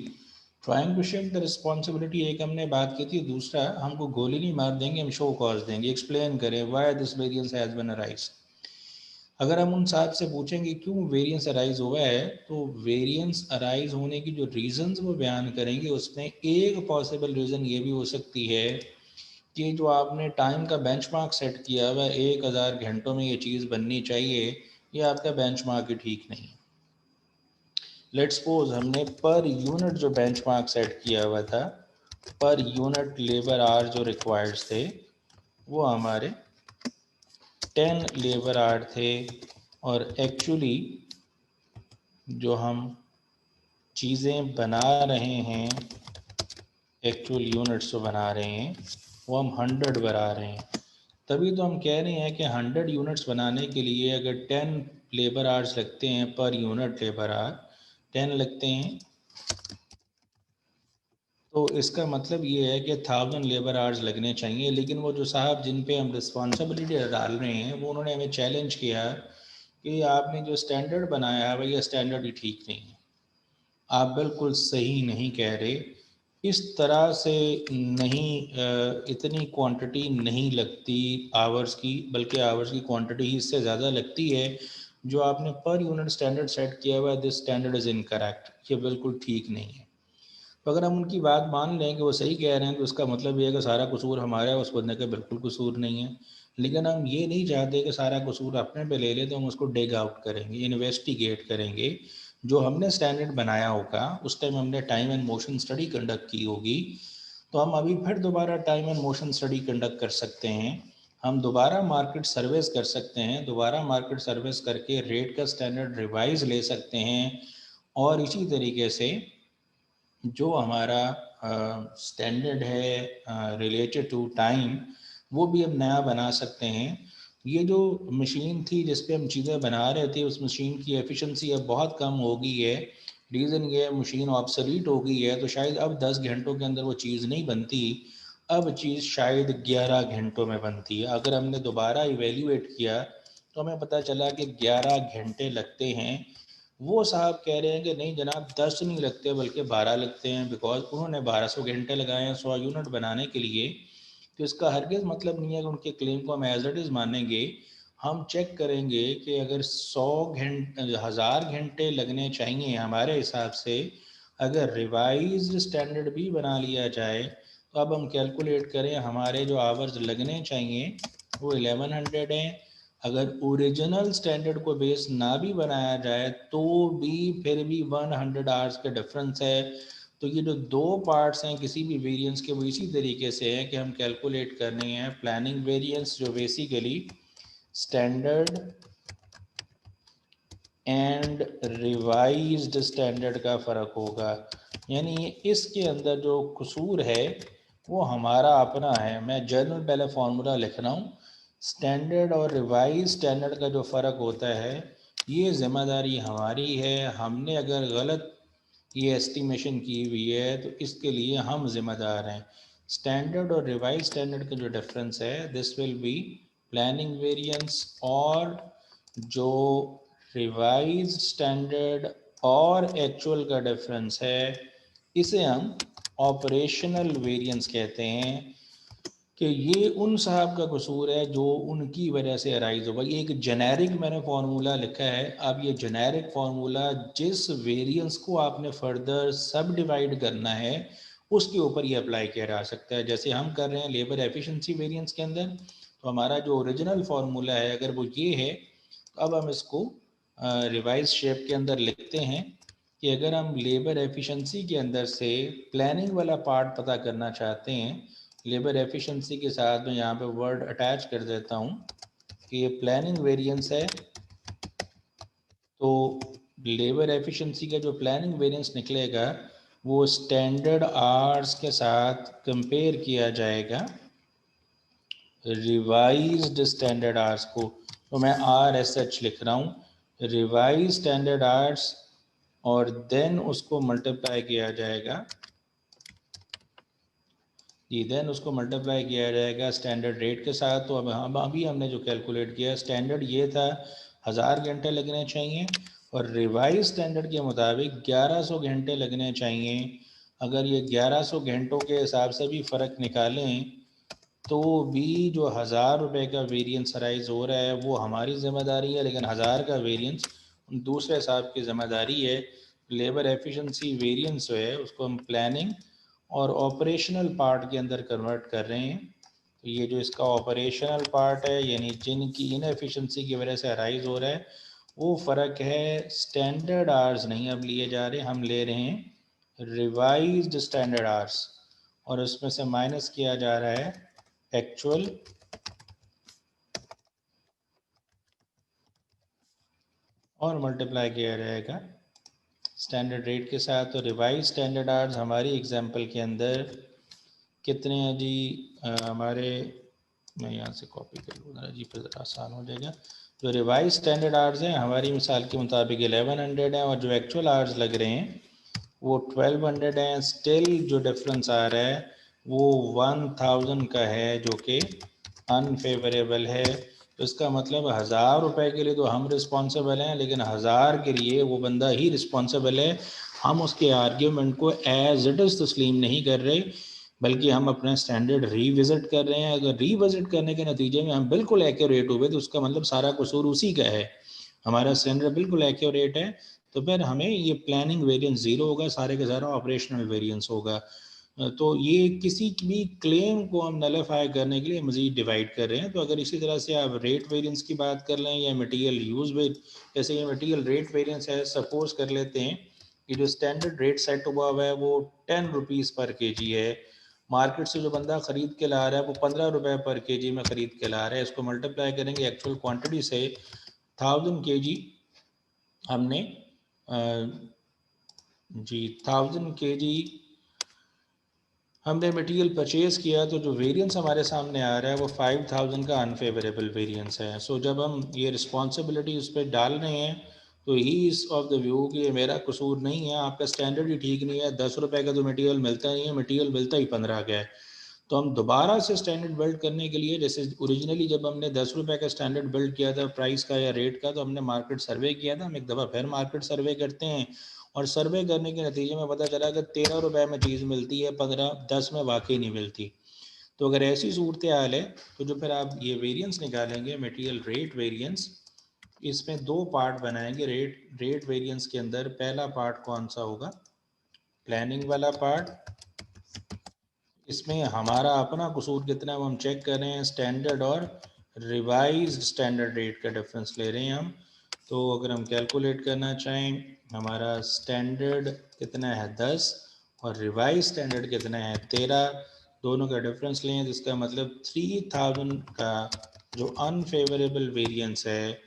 trying to shift the responsibility. एक हमने बात की थी, दूसरा हमको गोली नहीं मार देंगे, हम शो कॉज देंगे, एक्सप्लेन करें why this variance has been arise. अगर हम उन साहब से पूछेंगे क्यों वेरिएंस अराइज हुआ है, तो वेरिएंस अराइज होने की जो रीज़न्स वो बयान करेंगे, उसमें एक पॉसिबल रीज़न ये भी हो सकती है कि जो आपने टाइम का बेंचमार्क सेट किया हुआ 1000 घंटों में ये चीज़ बननी चाहिए, ये आपका बेंचमार्क ही ठीक नहीं है। लेट्स सपोज हमने पर यूनिट जो बेंचमार्क सेट किया हुआ था, पर यूनिट लेबर आवर जो रिक्वायर्ड थे, वो हमारे 10 लेबर आवर थे, और एक्चुअली जो हम चीज़ें बना रहे हैं, एक्चुअल यूनिट्स जो बना रहे हैं वो हम 100 बना रहे हैं। तभी तो हम कह रहे हैं कि 100 यूनिट्स बनाने के लिए अगर 10 लेबर आवर्स लगते हैं, पर यूनिट लेबर आवर 10 लगते हैं, तो इसका मतलब ये है कि 1000 लेबर आवर्स लगने चाहिए। लेकिन वो जो साहब जिन पे हम रिस्पॉन्सिबिलिटी डाल रहे हैं, वो उन्होंने हमें चैलेंज किया कि आपने जो स्टैंडर्ड बनाया है भैया स्टैंडर्ड ही ठीक नहीं है, आप बिल्कुल सही नहीं कह रहे, इस तरह से नहीं, इतनी क्वांटिटी नहीं लगती आवर्स की, बल्कि आवर्स की क्वांटिटी ही इससे ज़्यादा लगती है। जो आपने पर यूनिट स्टैंडर्ड सेट किया हुआ है, दिस स्टैंडर्ड इज़ इनकरेक्ट, ये बिल्कुल ठीक नहीं है। तो अगर हम उनकी बात मान लें कि वो सही कह रहे हैं, तो उसका मतलब ये है कि सारा कसूर हमारा है, उस बंदे का बिल्कुल कसूर नहीं है। लेकिन हम ये नहीं चाहते कि सारा कसूर अपने पे ले लें, तो हम उसको डिग आउट करेंगे, इन्वेस्टिगेट करेंगे। जो हमने स्टैंडर्ड बनाया होगा उस टाइम हमने time and motion study conduct की होगी, तो हम अभी फिर दोबारा time and motion study conduct कर सकते हैं, हम दोबारा मार्केट सर्विस कर सकते हैं, दोबारा मार्केट सर्विस करके रेट का स्टैंडर्ड रिवाइज ले सकते हैं, और इसी तरीके से जो हमारा स्टैंडर्ड है रिलेटेड टू टाइम, वो भी हम नया बना सकते हैं। ये जो मशीन थी जिस पे हम चीज़ें बना रहे थे, उस मशीन की एफिशिएंसी अब बहुत कम हो गई है। रीज़न ये है मशीन ऑब्सोलीट हो गई है, तो शायद अब 10 घंटों के अंदर वो चीज़ नहीं बनती, अब चीज़ शायद 11 घंटों में बनती है। अगर हमने दोबारा इवेल्यूएट किया तो हमें पता चला कि 11 घंटे लगते हैं। वो साहब कह रहे हैं कि नहीं जनाब 10 नहीं लगते बल्कि 12 लगते हैं, बिकॉज उन्होंने 1200 घंटे लगाए हैं 100 यूनिट बनाने के लिए। तो इसका हरगिज़ मतलब नहीं है कि उनके क्लेम को हम एज इट इज़ मानेंगे। हम चेक करेंगे कि अगर 100 घंटे 1000 घंटे लगने चाहिए हमारे हिसाब से, अगर रिवाइज स्टैंडर्ड भी बना लिया जाए, तो अब हम कैलकुलेट करें हमारे जो आवर्स लगने चाहिए वो 1100 हैं, अगर ओरिजिनल स्टैंडर्ड को बेस ना भी बनाया जाए तो भी फिर भी 100 आवर्स का डिफरेंस है। तो ये जो दो पार्ट्स हैं किसी भी वेरिएंस के वो इसी तरीके से हैं कि हम कैलकुलेट करनी है प्लानिंग वेरिएंस जो basically standard and revised standard का फ़र्क होगा। यानी इसके अंदर जो कसूर है वो हमारा अपना है। मैं जनरल पहले फार्मूला लिख रहा हूँ। स्टैंडर्ड और रिवाइज स्टैंडर्ड का जो फ़र्क होता है ये ज़िम्मेदारी हमारी है। हमने अगर गलत ये एस्टिमेशन की हुई है तो इसके लिए हम ज़िम्मेदार हैं। स्टैंडर्ड और रिवाइज स्टैंडर्ड का जो डिफरेंस है this will be planning variance, और जो रिवाइज स्टैंडर्ड और एक्चुअल का डिफरेंस है इसे हम ऑपरेशनल वेरिएंस कहते हैं कि ये उन साहब का कसूर है जो उनकी वजह से अराइज होगा। ये एक जेनेरिक मैंने फार्मूला लिखा है। अब ये जेनेरिक फार्मूला जिस वेरिएंस को आपने फर्दर सब डिवाइड करना है उसके ऊपर ये अप्लाई किया जा सकता है। जैसे हम कर रहे हैं लेबर एफिशिएंसी वेरिएंस के अंदर, तो हमारा जो ओरिजिनल फार्मूला है अगर वो ये है तो अब हम इसको रिवाइज शेप के अंदर लिखते हैं कि अगर हम लेबर एफिशिएंसी के अंदर से प्लानिंग वाला पार्ट पता करना चाहते हैं, लेबर एफिशिएंसी के साथ मैं यहाँ पे वर्ड अटैच कर देता हूँ कि ये प्लानिंग वेरिएंस है। तो लेबर एफिशिएंसी का जो प्लानिंग वेरिएंस निकलेगा वो स्टैंडर्ड आवर्स के साथ कंपेयर किया जाएगा रिवाइज्ड स्टैंडर्ड आवर्स को। तो मैं RSH लिख रहा हूँ, रिवाइज स्टैंडर्ड आवर्स, और देन उसको मल्टीप्लाई किया जाएगा देन उसको मल्टीप्लाई किया जाएगा स्टैंडर्ड रेट के साथ। तो अब हम अभी हमने जो कैलकुलेट किया स्टैंडर्ड ये था 1000 घंटे लगने चाहिए और रिवाइज स्टैंडर्ड के मुताबिक 1100 घंटे लगने चाहिए। अगर ये 1100 घंटों के हिसाब से भी फ़र्क निकालें तो भी जो 1000 रुपये का वेरिएंस अराइज हो रहा है वो हमारी ज़िम्मेदारी है, लेकिन 1000 का वेरिएंस दूसरे साहब की ज़िम्मेदारी है। लेबर एफिशिएंसी वेरिएंस जो है उसको हम प्लानिंग और ऑपरेशनल पार्ट के अंदर कन्वर्ट कर रहे हैं। तो ये जो इसका ऑपरेशनल पार्ट है यानी जिनकी इनएफिशिएंसी की वजह से अराइज हो रहा है वो फ़र्क है। स्टैंडर्ड आवर्स नहीं अब लिए जा रहे, हम ले रहे हैं रिवाइज्ड स्टैंडर्ड आवर्स, और उसमें से माइनस किया जा रहा है एक्चुअल और मल्टीप्लाई किया जाएगा स्टैंडर्ड रेट के साथ। तो रिवाइज स्टैंडर्ड आवर्स हमारी एग्जांपल के अंदर कितने हैं जी? हमारे, मैं यहाँ से कॉपी कर लूँगा जी फिर आसान हो जाएगा। जो रिवाइज स्टैंडर्ड आवर्स हैं हमारी मिसाल के मुताबिक 1100 हैं और जो एक्चुअल आवर्स लग रहे हैं वो 1200 हैं। स्टिल जो डिफरेंस आ रहा है वो 1000 का है जो कि अनफेवरेबल है। तो इसका मतलब 1000 रुपये के लिए तो हम रिस्पॉन्सिबल हैं, लेकिन 1000 के लिए वो बंदा ही रिस्पॉन्सिबल है। हम उसके आर्ग्यूमेंट को एज इट इज़ तस्लीम नहीं कर रहे, बल्कि हम अपना स्टैंडर्ड रीविज़िट कर रहे हैं। अगर रीविज़िट करने के नतीजे में हम बिल्कुल एक्यूरेट हुए तो उसका मतलब सारा कसूर उसी का है, हमारा स्टैंडर्ड बिल्कुल एक्यूरेट है। तो फिर हमें ये प्लानिंग वेरिएंस ज़ीरो होगा, सारे का सारा ऑपरेशनल वेरिएंस होगा। तो ये किसी भी क्लेम को हम नलीफाई करने के लिए मज़ीद डिवाइड कर रहे हैं। तो अगर इसी तरह से आप रेट वेरिएंस की बात कर लें या मटीरियल यूज़ वेट, जैसे ये मटीरियल रेट वेरिएंस है, सपोज कर लेते हैं कि जो स्टैंडर्ड रेट सेट हुआ हुआ है वो 10 रुपीज़ पर केजी है, मार्केट से जो बंदा ख़रीद के ला रहा है वो 15 रुपये पर केजी में ख़रीद के ला रहा है। इसको मल्टीप्लाई करेंगे एक्चुअल क्वांटिटी से, 1000 केजी हमने जी 1000 केजी हमने मटेरियल परचेज़ किया, तो जो वेरिएंस हमारे सामने आ रहा है वो 5000 का अनफेवरेबल वेरिएंस है। सो जब हम ये रिस्पॉन्सिबिलिटी उस पर डाल रहे हैं तो he is of the view कि ये मेरा कसूर नहीं है, आपका स्टैंडर्ड ही ठीक नहीं है। 10 रुपये का तो मटेरियल मिलता नहीं है, मटेरियल मिलता ही 15 का है। तो हम दोबारा से स्टैंडर्ड बिल्ड करने के लिए, जैसे ओरिजिनली जब हमने 10 रुपये का स्टैंडर्ड बिल्ड किया था प्राइस का या रेट का, तो हमने मार्केट सर्वे किया था। हम एक दफ़ा फिर मार्केट सर्वे करते हैं और सर्वे करने के नतीजे में पता चला कि 13 रुपये में चीज़ मिलती है, 15-10 में वाकई नहीं मिलती। तो अगर ऐसी सूरत हाल है तो जो फिर आप ये वेरिएंस निकालेंगे मटेरियल रेट वेरिएंस, इसमें दो पार्ट बनाएंगे। रेट वेरिएंस के अंदर पहला पार्ट कौन सा होगा? प्लानिंग वाला पार्ट। इसमें हमारा अपना कसूर कितना है वो हम चेक कर रहे हैं, स्टैंडर्ड और रिवाइज्ड स्टैंडर्ड रेट का डिफरेंस ले रहे हैं हम। तो अगर हम कैलकुलेट करना चाहें, हमारा स्टैंडर्ड कितना है 10 और रिवाइज स्टैंडर्ड कितना है 13, दोनों का डिफरेंस लें, जिसका मतलब 3000 का जो अनफेवरेबल वेरिएंस है,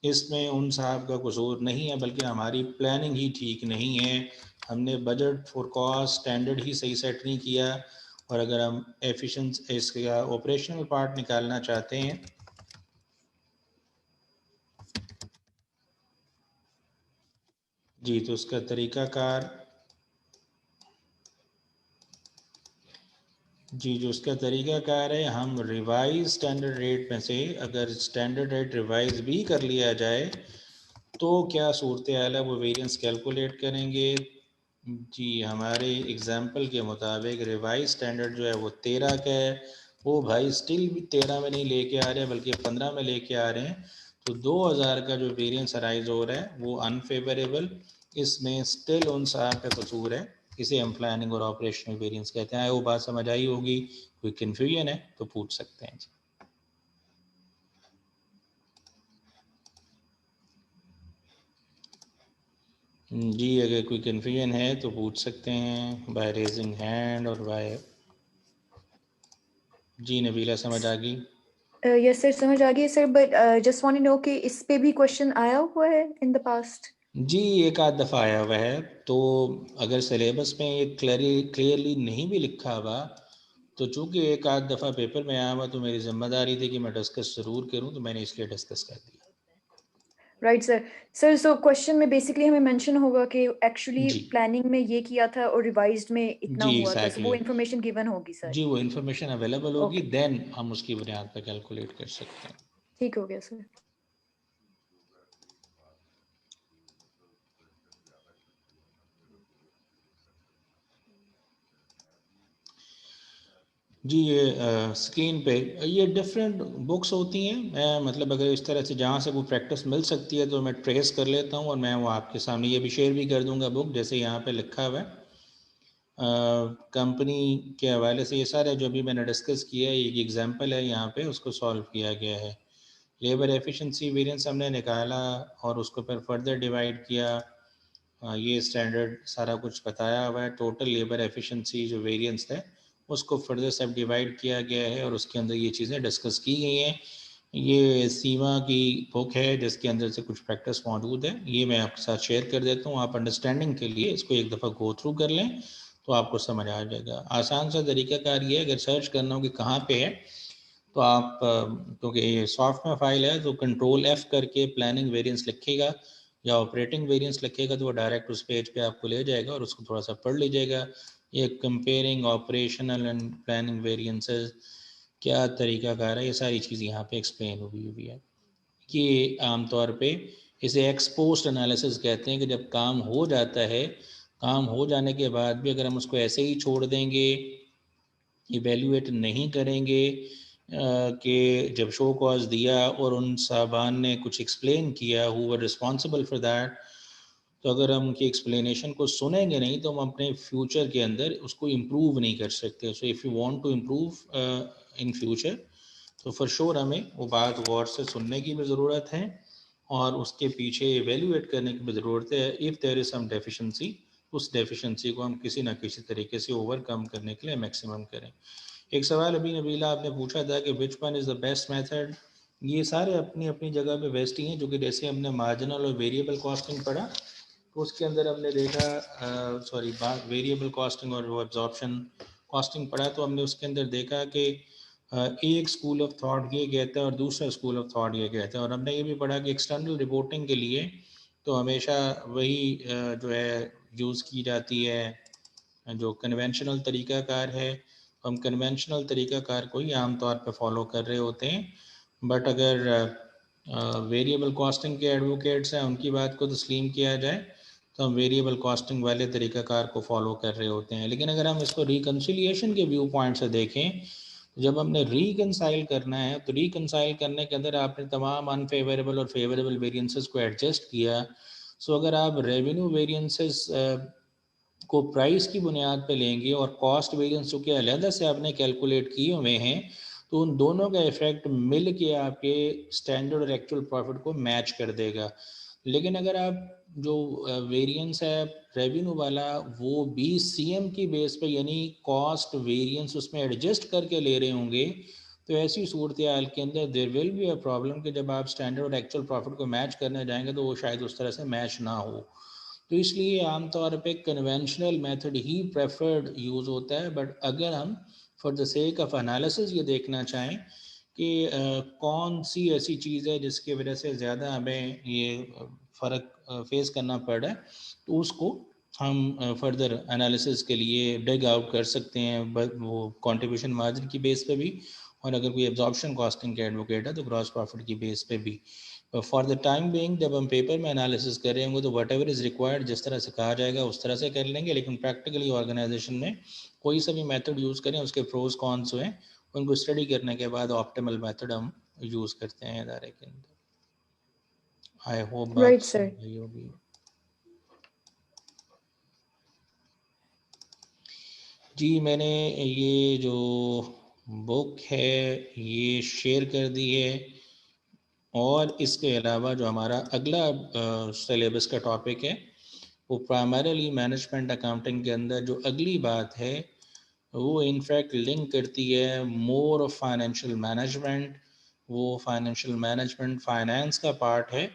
इसमें उन साहब का कसूर नहीं है, बल्कि हमारी प्लानिंग ही ठीक नहीं है। हमने बजट फोरकास्ट स्टैंडर्ड ही सही सेट नहीं किया। और अगर हम एफिशिएंस इसका ऑपरेशनल पार्ट निकालना चाहते हैं, जी, तो उसका तरीक़ाकार, जी, जो उसका तरीक़ाकार है, हम रिवाइज स्टैंडर्ड रेट में से अगर स्टैंडर्ड रेट रिवाइज भी कर लिया जाए तो क्या सूरत हाल है, वो वेरिएंस कैलकुलेट करेंगे। जी, हमारे एग्जाम्पल के मुताबिक रिवाइज स्टैंडर्ड जो है वो 13 का है, वो भाई स्टिल भी 13 में नहीं लेके आ रहे हैं बल्कि 15 में लेके आ रहे हैं। तो 2000 का जो वेरिएंस अराइज हो रहा है वो अनफेवरेबल, इसमें स्टिल उन साहब का कसूर है। इसे हम प्लानिंग और ऑपरेशनल वेरिएंस कहते हैं। वो बात समझ आई होगी, कोई कन्फ्यूजन है तो पूछ सकते हैं। जी, अगर कोई कन्फ्यूजन है तो पूछ सकते हैं बाय रेजिंग हैंड और बाय, जी नबीला समझ आ गई? यस सर, समझ आ गई सर, but just want to know कि इस पे भी क्वेश्चन आया हुआ है इन द पास्ट। जी, एक आध दफ़ा आया हुआ है। तो अगर सिलेबस में ये क्लियरली नहीं भी लिखा हुआ, तो चूँकि एक आध दफ़ा पेपर में आया हुआ, तो मेरी जिम्मेदारी थी कि मैं डिस्कस ज़रूर करूँ, तो मैंने इसलिए डिस्कस कर दिया। Right sir. Sir so question में बेसिकली हमें मेंशन होगा कि एक्चुअली जी, प्लानिंग में ये किया था और रिवाइज्ड में इतना जी, हुआ था, so वो एग्जैक्टली। इन्फॉर्मेशन गिवन होगी सर। जी, वो इन्फॉर्मेशन अवेलेबल होगी, ओके, देन हम उसकी बुनियाद पर कैलकुलेट कर सकते हैं। ठीक हो गया सर। जी, ये स्क्रीन पे ये डिफरेंट बुक्स होती हैं। मैं मतलब अगर इस तरह से जहाँ से वो प्रैक्टिस मिल सकती है तो मैं ट्रेस कर लेता हूँ और मैं वो आपके सामने ये भी शेयर भी कर दूँगा बुक, जैसे यहाँ पे लिखा हुआ है कंपनी के हवाले से। ये सारे जो भी मैंने डिस्कस किया है, एक एग्जांपल है यहाँ पे, उसको सॉल्व किया गया है। लेबर एफिशिएंसी वेरिएंस हमने निकाला और उसको फिर फर्दर डिवाइड किया। ये स्टैंडर्ड सारा कुछ बताया हुआ है। टोटल लेबर एफिशिएंसी जो वेरिएंस है उसको फर्दर सब डिवाइड किया गया है और उसके अंदर ये चीज़ें डिस्कस की गई हैं। ये सीमा की बुक है जिसके अंदर से कुछ प्रैक्टिस मौजूद है, ये मैं आपके साथ शेयर कर देता हूँ। आप अंडरस्टैंडिंग के लिए इसको एक दफ़ा गो थ्रू कर लें तो आपको समझ आ जाएगा। आसान सा तरीक़ाकार ये है, अगर सर्च करना हो कि कहाँ पे है, तो आप क्योंकि ये सॉफ्ट में फाइल है तो कंट्रोल F करके प्लानिंग वेरिएंस लिखिएगा या ऑपरेटिंग वेरिएंस लिखिएगा तो वो डायरेक्ट उस पेज पे आपको ले जाएगा और उसको थोड़ा सा पढ़ लीजिएगा। ये comparing operational and planning variances क्या तरीक़ाकार है, ये सारी चीज़ यहाँ पे एक्सप्लेन हुई है। कि आमतौर पे इसे एक्स पोस्ट एनालिसिस कहते हैं कि जब काम हो जाता है, काम हो जाने के बाद भी अगर हम उसको ऐसे ही छोड़ देंगे, इवेल्युएट नहीं करेंगे कि जब शो कॉज दिया और उन साहबान ने कुछ एक्सप्लेन किया, who were responsible for that, तो अगर हम उनकी एक्सप्लेनेशन को सुनेंगे नहीं तो हम अपने फ्यूचर के अंदर उसको इम्प्रूव नहीं कर सकते। So if you want to improve in future, तो फॉर श्योर हमें वो बात गौर से सुनने की भी ज़रूरत है और उसके पीछे एवेल्युएट करने की भी ज़रूरत है। If there is some deficiency, उस डेफिशिएंसी को हम किसी ना किसी तरीके से ओवरकम करने के लिए मैक्सिमम करें। एक सवाल अभी नबीला आपने पूछा था कि which one is the best method. ये सारे अपनी अपनी जगह पे बेस्ट ही हैं, जो कि जैसे हमने मार्जिनल और वेरिएबल कॉस्टिंग पढ़ा तो उसके अंदर हमने देखा, सॉरी, वेरिएबल कॉस्टिंग और एब्जॉर्प्शन कॉस्टिंग पढ़ा तो हमने उसके अंदर देखा कि एक स्कूल ऑफ थॉट ये कहता है और दूसरा स्कूल ऑफ थॉट ये कहता है। और हमने ये भी पढ़ा कि एक्सटर्नल रिपोर्टिंग के लिए तो हमेशा वही जो है यूज़ की जाती है जो कन्वेंशनल तरीक़ाकार है। हम कन्वेंशनल तरीक़ाकार को ही आमतौर पर फॉलो कर रहे होते हैं। बट अगर वेरिएबल कॉस्टिंग के एडवोकेट्स हैं, उनकी बात को तस्लीम किया जाए तो हम वेरिएबल कॉस्टिंग वाले तरीक़ाकार को फॉलो कर रहे होते हैं। लेकिन अगर हम इसको रिकन्सिलिएशन के व्यू पॉइंट से देखें, जब हमने रिकन्साइल करना है तो रिकन्साइल करने के अंदर आपने तमाम अनफेवरेबल और फेवरेबल वेरिएंसेस को एडजस्ट किया। सो अगर आप रेवेन्यू वेरिएंसेस को प्राइस की बुनियाद पे लेंगे और कॉस्ट वेरिएंस जो कि अलहदा से आपने कैलकुलेट किए हुए हैं, तो उन दोनों का इफेक्ट मिल के आपके स्टैंडर्ड और एक्चुअल प्रॉफिट को मैच कर देगा। लेकिन अगर आप जो वेरिएंस है रेवेन्यू वाला वो भी सीएम की बेस पे यानी कॉस्ट वेरिएंस उसमें एडजस्ट करके ले रहे होंगे, तो ऐसी सूरत हाल के अंदर there will be a problem कि जब आप स्टैंडर्ड और एक्चुअल प्रॉफिट को मैच करने जाएंगे तो वो शायद उस तरह से मैच ना हो। तो इसलिए आमतौर पे कन्वेंशनल मेथड ही प्रेफर्ड यूज़ होता है। बट अगर हम for the sake of analysis ये देखना चाहें कि कौन सी ऐसी चीज़ है जिसकी वजह से ज़्यादा हमें ये फ़र्क फेस करना पड़ रहा है, तो उसको हम फर्दर एनालिसिस के लिए डिग आउट कर सकते हैं वो कंट्रीब्यूशन मार्जिन की बेस पे भी, और अगर कोई एब्जॉर्प्शन कॉस्टिंग के एडवोकेट है तो ग्रॉस प्रॉफिट की बेस पे भी। फॉर द टाइम बीइंग जब हम पेपर में एनालिसिस कर रहे होंगे तो वट एवर इज़ रिक्वायर्ड जिस तरह से कहा जाएगा उस तरह से कर लेंगे, लेकिन प्रैक्टिकली ऑर्गेनाइजेशन में कोई सा भी मेथड यूज़ करें उसके प्रोज कॉन्स हैं उनको स्टडी करने के बाद ऑप्टिमल मेथड हम यूज़ करते हैं इदारे के अंदर। आई होप बात Right, sir. सही होगी। जी मैंने ये जो बुक है ये शेयर कर दी है, और इसके अलावा जो हमारा अगला सिलेबस का टॉपिक है वो प्राइमरीली मैनेजमेंट अकाउंटिंग के अंदर जो अगली बात है वो इनफैक्ट लिंक करती है मोर ऑफ फाइनेंशियल मैनेजमेंट। वो फाइनेंशियल मैनेजमेंट फाइनेंस का पार्ट है,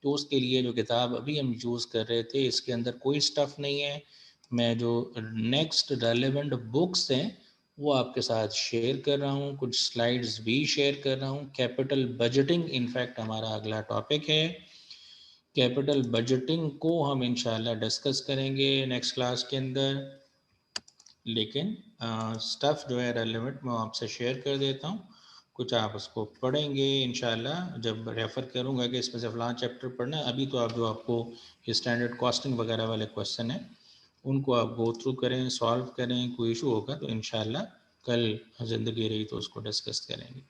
तो उसके लिए जो किताब अभी हम यूज़ कर रहे थे इसके अंदर कोई स्टफ़ नहीं है। मैं जो नेक्स्ट रेलेवेंट बुक्स हैं वो आपके साथ शेयर कर रहा हूँ, कुछ स्लाइड्स भी शेयर कर रहा हूँ। कैपिटल बजटिंग इनफैक्ट हमारा अगला टॉपिक है। कैपिटल बजटिंग को हम इंशाल्लाह डिस्कस करेंगे नेक्स्ट क्लास के अंदर, लेकिन स्टफ़ जो है रेलेवेंट मैं आपसे शेयर कर देता हूँ, कुछ आप उसको पढ़ेंगे इंशाल्लाह। जब रेफ़र करूँगा कि इसमें से फ़लाँ चैप्टर पढ़ना है, अभी तो आप जो आपको स्टैंडर्ड कॉस्टिंग वगैरह वाले क्वेश्चन हैं उनको आप गो थ्रू करें, सॉल्व करें, कोई इशू होगा तो इंशाल्लाह कल ज़िंदगी रही तो उसको डिस्कस करेंगे।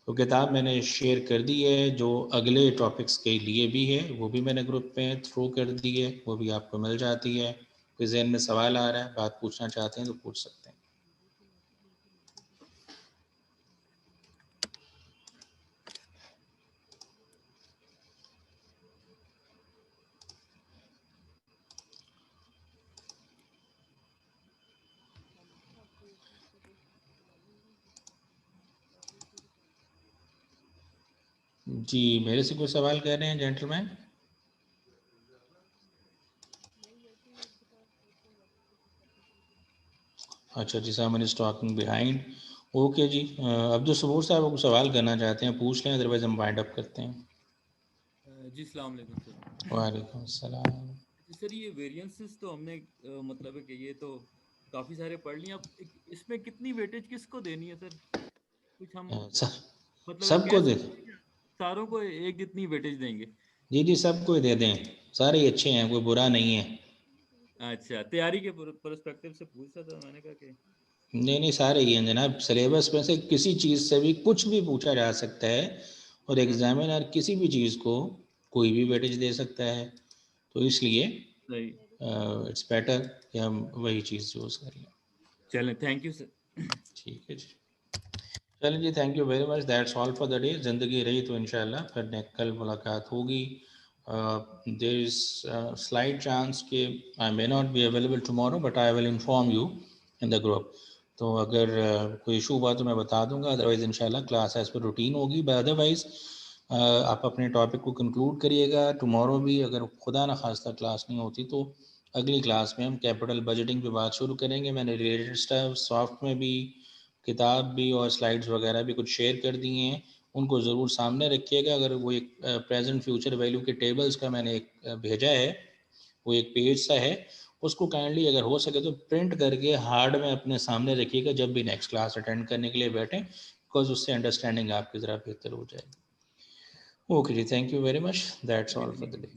तो किताब मैंने शेयर कर दी है, जो अगले टॉपिक्स के लिए भी है वो भी मैंने ग्रुप में थ्रो कर दी है, वो भी आपको मिल जाती है। कोई जहन में सवाल आ रहा है, बात पूछना चाहते हैं तो पूछ सकते हैं। जी मेरे से कोई सवाल कर रहे हैं जेंटलमैन? अच्छा जी, someone is talking behind. Okay जी, अब्दुल सबूर साहब को सवाल करना चाहते हैं पूछ लें, अदरवाइज हम वाइंड अप करते हैं। जी अस्सलाम वालेकुम सर। वालेकुम अस्सलाम। सर ये वेरिएंसेस तो हमने मतलब है कि ये तो काफ़ी सारे पढ़ लिए। अब इसमें कितनी वेटेज किसको देनी है सर? कुछ हम मतलब सबको कह दे, सकते हैं सारों को एक जितनी वेटेज देंगे? जी जी सबको दे दें, सारे ही अच्छे हैं, कोई बुरा नहीं है। अच्छा, तैयारी के पर्सपेक्टिव से पूछा था मैंने कहा कि नहीं सारे ही हैं जनाब। सिलेबस में से किसी चीज़ से भी कुछ भी पूछा जा सकता है, और एग्जामिनर किसी भी चीज़ को कोई भी वेटेज दे सकता है, तो इसलिए सही। इट्स बेटर कि हम वही चीज़ यूज़ कर लें। चलें, थैंक यू सर। ठीक है जी, चलें जी, thank you very much, that's all for the day. ज़िंदगी रही तो इंशाल्लाह फिर कल मुलाकात होगी। देयर इज स्लाइट चांस कि I may not be available tomorrow, but I will inform you in the group. तो अगर कोई इशू हुआ तो मैं बता दूंगा, अदरवाइज़ इंशाल्लाह क्लास एज पर रूटीन होगी। बट अदरवाइज़ आप अपने टॉपिक को कंक्लूड करिएगा। टुमारो भी अगर खुदा न खास्ता क्लास नहीं होती तो अगली क्लास में हम कैपिटल बजटिंग पे बात शुरू करेंगे। मैंने रिलेटेड स्टफ सॉफ्ट में भी, किताब भी और स्लाइड्स वगैरह भी कुछ शेयर कर दिए हैं, उनको ज़रूर सामने रखिएगा। अगर वो एक प्रेजेंट फ्यूचर वैल्यू के टेबल्स का मैंने एक भेजा है, वो एक पेज सा है, उसको काइंडली अगर हो सके तो प्रिंट करके हार्ड में अपने सामने रखिएगा जब भी नेक्स्ट क्लास अटेंड करने के लिए बैठें, बिकॉज उससे अंडरस्टैंडिंग आपकी ज़रा बेहतर हो जाएगी। ओके जी, thank you very much, that's all for the day.